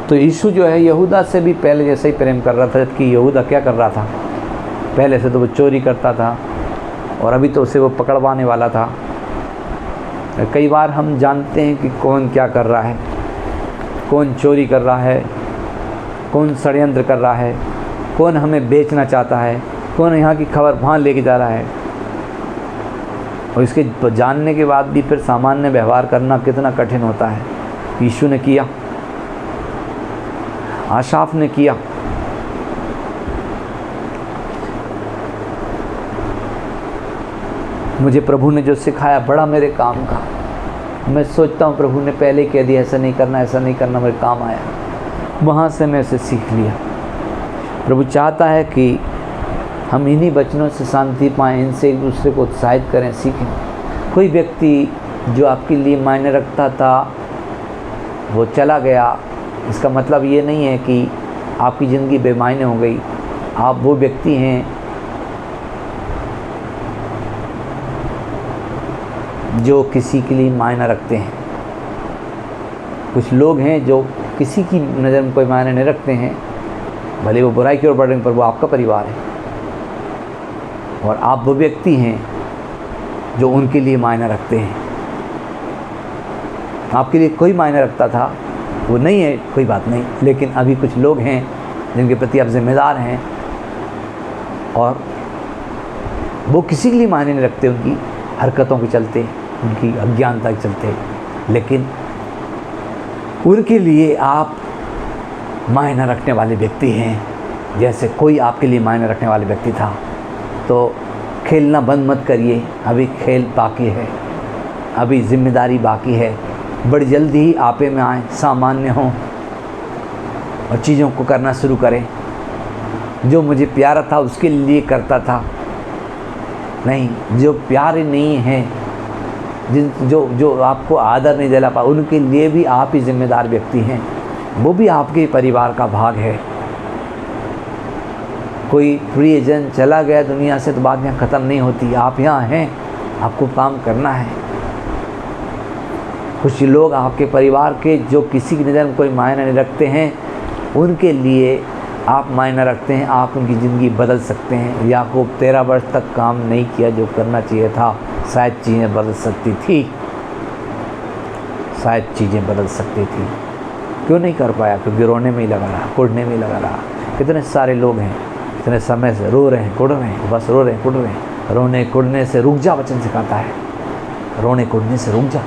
तो यीशु जो है यहूदा से भी पहले जैसे ही प्रेम कर रहा था, जबकि यहूदा क्या कर रहा था, पहले से तो वो चोरी करता था और अभी तो उसे वो पकड़वाने वाला था। कई बार हम जानते हैं कि कौन क्या कर रहा है, कौन चोरी कर रहा है, कौन षड्यंत्र कर रहा है, कौन हमें बेचना चाहता है, कौन यहाँ की खबर वहाँ लेके जा रहा है। और इसके जानने के बाद भी फिर सामान्य व्यवहार करना कितना कठिन होता है। यीशु ने किया, आशाफ ने किया। मुझे प्रभु ने जो सिखाया बड़ा मेरे काम का। मैं सोचता हूँ प्रभु ने पहले कह दिया ऐसा नहीं करना, ऐसा नहीं करना, मेरे काम आया। वहाँ से मैं उसे सीख लिया। प्रभु चाहता है कि हम इन्हीं वचनों से शांति पाएँ, इनसे एक दूसरे को उत्साहित करें, सीखें। कोई व्यक्ति जो आपके लिए मायने रखता था वो चला गया, इसका मतलब ये नहीं है कि आपकी ज़िंदगी बेमायने हो गई। आप वो व्यक्ति हैं जो किसी के लिए मायना रखते हैं। कुछ लोग हैं जो किसी की नज़र में कोई मायने नहीं रखते हैं, भले वो बुराई की ओर बढ़ रहे हैं पर वो आपका परिवार है। और आप वो व्यक्ति हैं जो उनके लिए मायना रखते हैं। आपके लिए कोई मायने रखता था वो नहीं है, कोई बात नहीं, लेकिन अभी कुछ लोग हैं जिनके प्रति आप जिम्मेदार हैं और वो किसी के लिए मायने नहीं रखते, उनकी हरकतों के चलते, उनकी अज्ञानता के चलते, लेकिन उनके लिए आप मायना रखने वाले व्यक्ति हैं। जैसे कोई आपके लिए मायना रखने वाले व्यक्ति था। तो खेलना बंद मत करिए, अभी खेल बाकी है, अभी जिम्मेदारी बाकी है। बड़ी जल्दी ही आपे में आए, सामान्य हों और चीज़ों को करना शुरू करें। जो मुझे प्यारा था उसके लिए करता था, नहीं, जो प्यारे नहीं हैं, जो आपको आदर नहीं दिला पा, उनके लिए भी आप ही जिम्मेदार व्यक्ति हैं। वो भी आपके परिवार का भाग है। कोई प्रियजन चला गया दुनिया से तो बात यहाँ ख़त्म नहीं होती। आप यहाँ हैं, आपको काम करना है। कुछ लोग आपके परिवार के जो किसी की नज़र में कोई मायना नहीं रखते हैं, उनके लिए आप मायना रखते हैं। आप उनकी ज़िंदगी बदल सकते हैं। याकूब 13 वर्ष तक काम नहीं किया जो करना चाहिए था, शायद चीज़ें बदल सकती थी, शायद चीज़ें बदल सकती थी। क्यों नहीं कर पाया? क्योंकि रोने में ही लगा रहा, कुढ़ने में ही लगा रहा। कितने सारे लोग हैं इतने समय से रो रहे हैं, कुढ़ रहे हैं, बस रो रहे हैं, कुढ़ रहे हैं। रोने कुढ़ने से रुक जा, वचन सिखाता है, रोने कुढ़ने से रुक जा।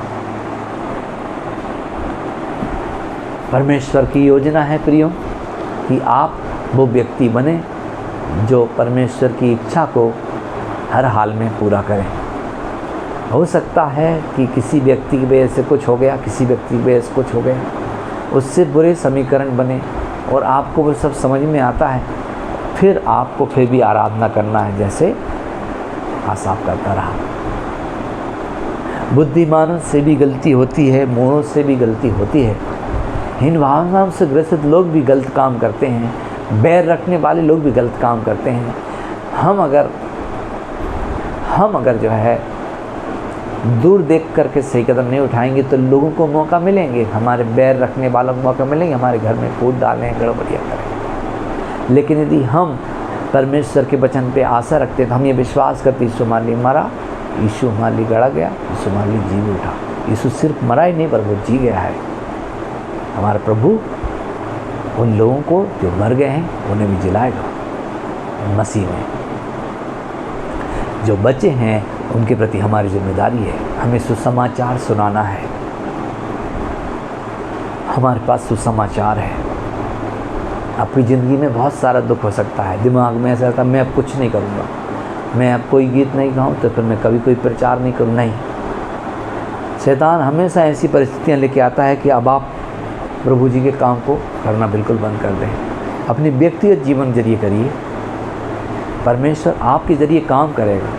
परमेश्वर की योजना है प्रियो कि आप वो व्यक्ति बने जो परमेश्वर की इच्छा को हर हाल में पूरा करें। हो सकता है कि किसी व्यक्ति की वजह से कुछ हो गया, किसी व्यक्ति की वजह से कुछ हो गया, उससे बुरे समीकरण बने और आपको वो सब समझ में आता है, फिर आपको फिर भी आराधना करना है जैसे आसाफ करता रहा। बुद्धिमानों से भी गलती होती है, मूढ़ों से भी गलती होती है। इन भावनाओं से ग्रसित लोग भी गलत काम करते हैं, बैर रखने वाले लोग भी गलत काम करते हैं। हम अगर जो है दूर देख करके सही कदम नहीं उठाएंगे तो लोगों को मौका मिलेंगे, हमारे बैर रखने वालों को मौका मिलेंगे, हमारे घर में कूद डालें, गड़बड़ियाँ करें। लेकिन यदि हम परमेश्वर के वचन पे आशा रखते हैं तो हम ये विश्वास करते यीशु हमारे लिए मरा, यीशु हमारे लिए गड़ा गया, यीशु हमारे लिए जी उठा। यीशु सिर्फ मरा ही नहीं पर वो जी गया है। हमारा प्रभु उन लोगों को जो मर गए हैं उन्हें भी जिलाएगा मसीह में। जो बचे हैं उनके प्रति हमारी जिम्मेदारी है, हमें सुसमाचार सुनाना है। हमारे पास सुसमाचार है। आपकी ज़िंदगी में बहुत सारा दुख हो सकता है, दिमाग में ऐसा रहता है मैं अब कुछ नहीं करूँगा, मैं अब कोई गीत नहीं गाऊँ तो फिर मैं कभी कोई प्रचार नहीं करूँ। नहीं, शैतान हमेशा ऐसी परिस्थितियाँ लेके आता है कि अब आप प्रभु जी के काम को करना बिल्कुल बंद कर दें। अपने व्यक्तिगत जीवन जरिए करिए, परमेश्वर आपके ज़रिए काम करेगा।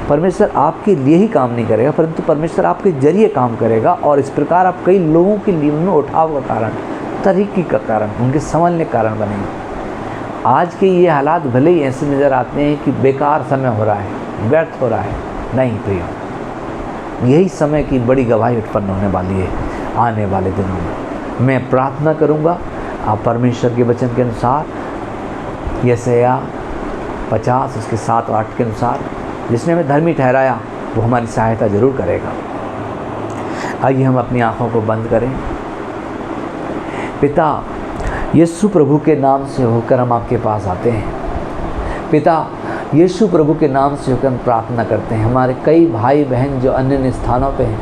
परमेश्वर आपके लिए ही काम नहीं करेगा परंतु परमेश्वर आपके ज़रिए काम करेगा और इस प्रकार आप कई लोगों के जीवन में उठाव का कारण, तरक्की का कारण, उनके संभलने का कारण बनेंगे। आज के ये हालात भले ही ऐसे नज़र आते हैं कि बेकार समय हो रहा है, व्यर्थ हो रहा है, नहीं प्रियो, यही समय की बड़ी गवाही उत्पन्न होने वाली है आने वाले दिनों में। मैं प्रार्थना करूंगा आप परमेश्वर के वचन के अनुसार, यशायाह 50 उसके 7 और 8 के अनुसार, जिसने हमें धर्मी ठहराया वो हमारी सहायता ज़रूर करेगा। आइए हम अपनी आँखों को बंद करें। पिता यीशु प्रभु के नाम से होकर हम आपके पास आते हैं। पिता यीशु प्रभु के नाम से होकर हम प्रार्थना करते हैं। हमारे कई भाई बहन जो अन्य स्थानों पे हैं,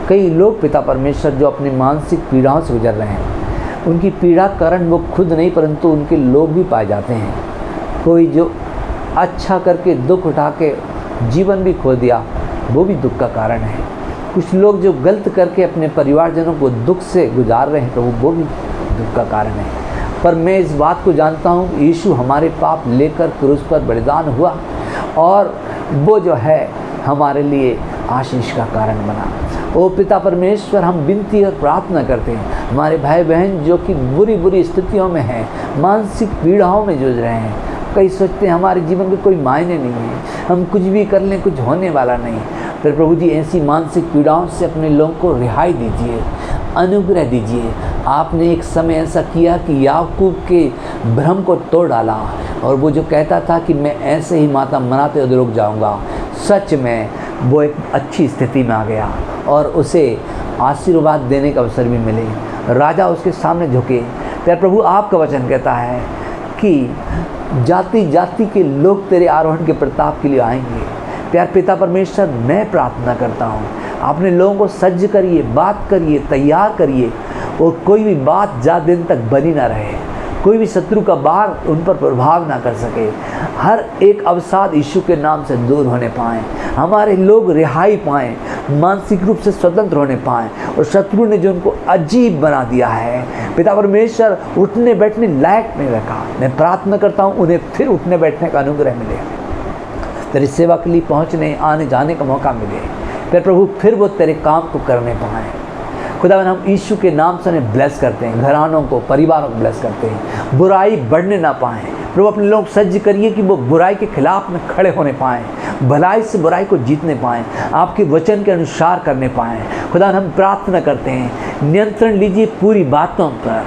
कई लोग पिता परमेश्वर जो अपनी मानसिक पीड़ाओं से गुजर रहे हैं, उनकी पीड़ा कारण वो खुद नहीं परंतु उनके लोग भी पाए जाते हैं। कोई जो अच्छा करके दुख उठा के जीवन भी खो दिया, वो भी दुख का कारण है। कुछ लोग जो गलत करके अपने परिवारजनों को दुख से गुजार रहे हैं, तो वो भी दुख का कारण है। पर मैं इस बात को जानता हूँ कि यीशु हमारे पाप लेकर क्रूस पर बलिदान हुआ और वो जो है हमारे लिए आशीष का कारण बना। ओ पिता परमेश्वर, हम विनती और प्रार्थना करते हैं, हमारे भाई बहन जो कि बुरी बुरी स्थितियों में हैं, मानसिक पीड़ाओं में जूझ रहे हैं, कई सोचते हैं हमारे जीवन में कोई मायने नहीं है, हम कुछ भी कर लें कुछ होने वाला नहीं। फिर प्रभु जी ऐसी मानसिक पीड़ाओं से अपने लोगों को रिहाई दीजिए, अनुग्रह दीजिए। आपने एक समय ऐसा किया कि याकूब के भ्रम को तोड़ डाला, और वो जो कहता था कि मैं ऐसे ही माता मनाते हुए रुक जाऊंगा, सच में वो एक अच्छी स्थिति में आ गया और उसे आशीर्वाद देने का अवसर भी मिले। राजा उसके सामने झुके। प्यारे प्रभु, आपका वचन कहता है कि जाति जाति के लोग तेरे आरोहण के प्रताप के लिए आएंगे। प्यारे पिता परमेश्वर, मैं प्रार्थना करता हूँ, अपने लोगों को सज्ज करिए, बात करिए, तैयार करिए, और कोई भी बात ज़्यादा दिन तक बनी ना रहे, कोई भी शत्रु का बार उन पर प्रभाव ना कर सके। हर एक अवसाद यीशु के नाम से दूर होने पाएँ, हमारे लोग रिहाई पाएँ, मानसिक रूप से स्वतंत्र होने पाएँ, और शत्रु ने जो उनको अजीब बना दिया है, पिता परमेश्वर, उठने बैठने लायक नहीं रखा, मैं प्रार्थना करता हूँ उन्हें फिर उठने बैठने का अनुग्रह मिले, तेरी सेवा के लिए पहुँचने आने जाने का मौका मिले। फिर प्रभु फिर वो तेरे काम को करने पाएँ। खुदावन, हम यीशु के नाम से उन्हें ब्लेस करते हैं, घरानों को, परिवारों को ब्लेस करते हैं, बुराई बढ़ने ना पाएँ। प्रभु अपने लोग सज्ज करिए कि वो बुराई के खिलाफ में खड़े होने पाएँ, भलाई से बुराई को जीतने पाएँ, आपके वचन के अनुसार करने पाएँ। खुदावन, हम प्रार्थना करते हैं, नियंत्रण लीजिए पूरी बातों पर।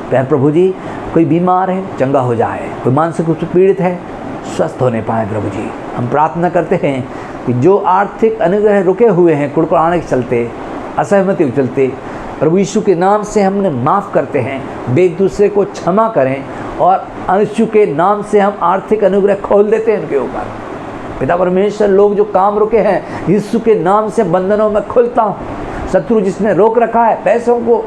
प्यारे प्रभु जी, कोई बीमार है चंगा हो जाए, कोई मानसिक रूप से पीड़ित है स्वस्थ होने पाए। प्रभु जी, हम प्रार्थना करते हैं कि जो आर्थिक अनुग्रह रुके हुए हैं कुड़कुड़ाने के चलते, असहमति के चलते, प्रभु यीशु के नाम से हमने माफ़ करते हैं, वे एक दूसरे को क्षमा करें, और यीशु के नाम से हम आर्थिक अनुग्रह खोल देते हैं उनके ऊपर। पिता परमेश्वर, लोग जो काम रुके हैं, यीशु के नाम से बंधनों में खुलता हूँ। शत्रु जिसने रोक रखा है पैसों को,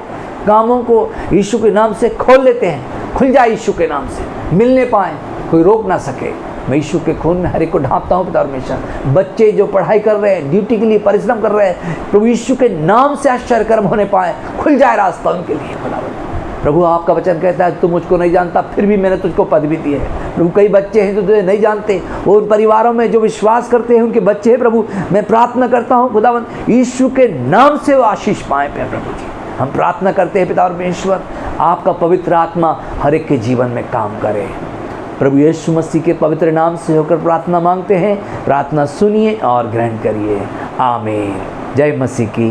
कामों को, यीशु के नाम से खोल लेते हैं, खुल जाए यीशु के नाम से, मिलने पाएँ, कोई रोक ना सके। मैं यीशु के खून में हर एक को ढांपता हूँ पिता परमेश्वर। बच्चे जो पढ़ाई कर रहे हैं, ड्यूटी के लिए परिश्रम कर रहे हैं, प्रभु यीशु के नाम से आश्चर्य कर्म होने पाए, खुल जाए रास्ता उनके लिए। प्रभु, आपका वचन कहता है तू मुझको नहीं जानता, फिर भी मैंने तुझको पद भी दी है। प्रभु, कई बच्चे हैं जो तुझे नहीं जानते, वो उन परिवारों में जो विश्वास करते हैं उनके बच्चे हैं। प्रभु, मैं प्रार्थना करता हूँ खुदावन, यीशु के नाम से वो आशीष पाएँ। प्रभु जी, हम प्रार्थना करते हैं पिता परमेश्वर, आपका पवित्र आत्मा हर एक के जीवन में काम करे। प्रभु यीशु मसीह के पवित्र नाम से होकर प्रार्थना मांगते हैं, प्रार्थना सुनिए और ग्रहण करिए। आमीन। जय मसीह की।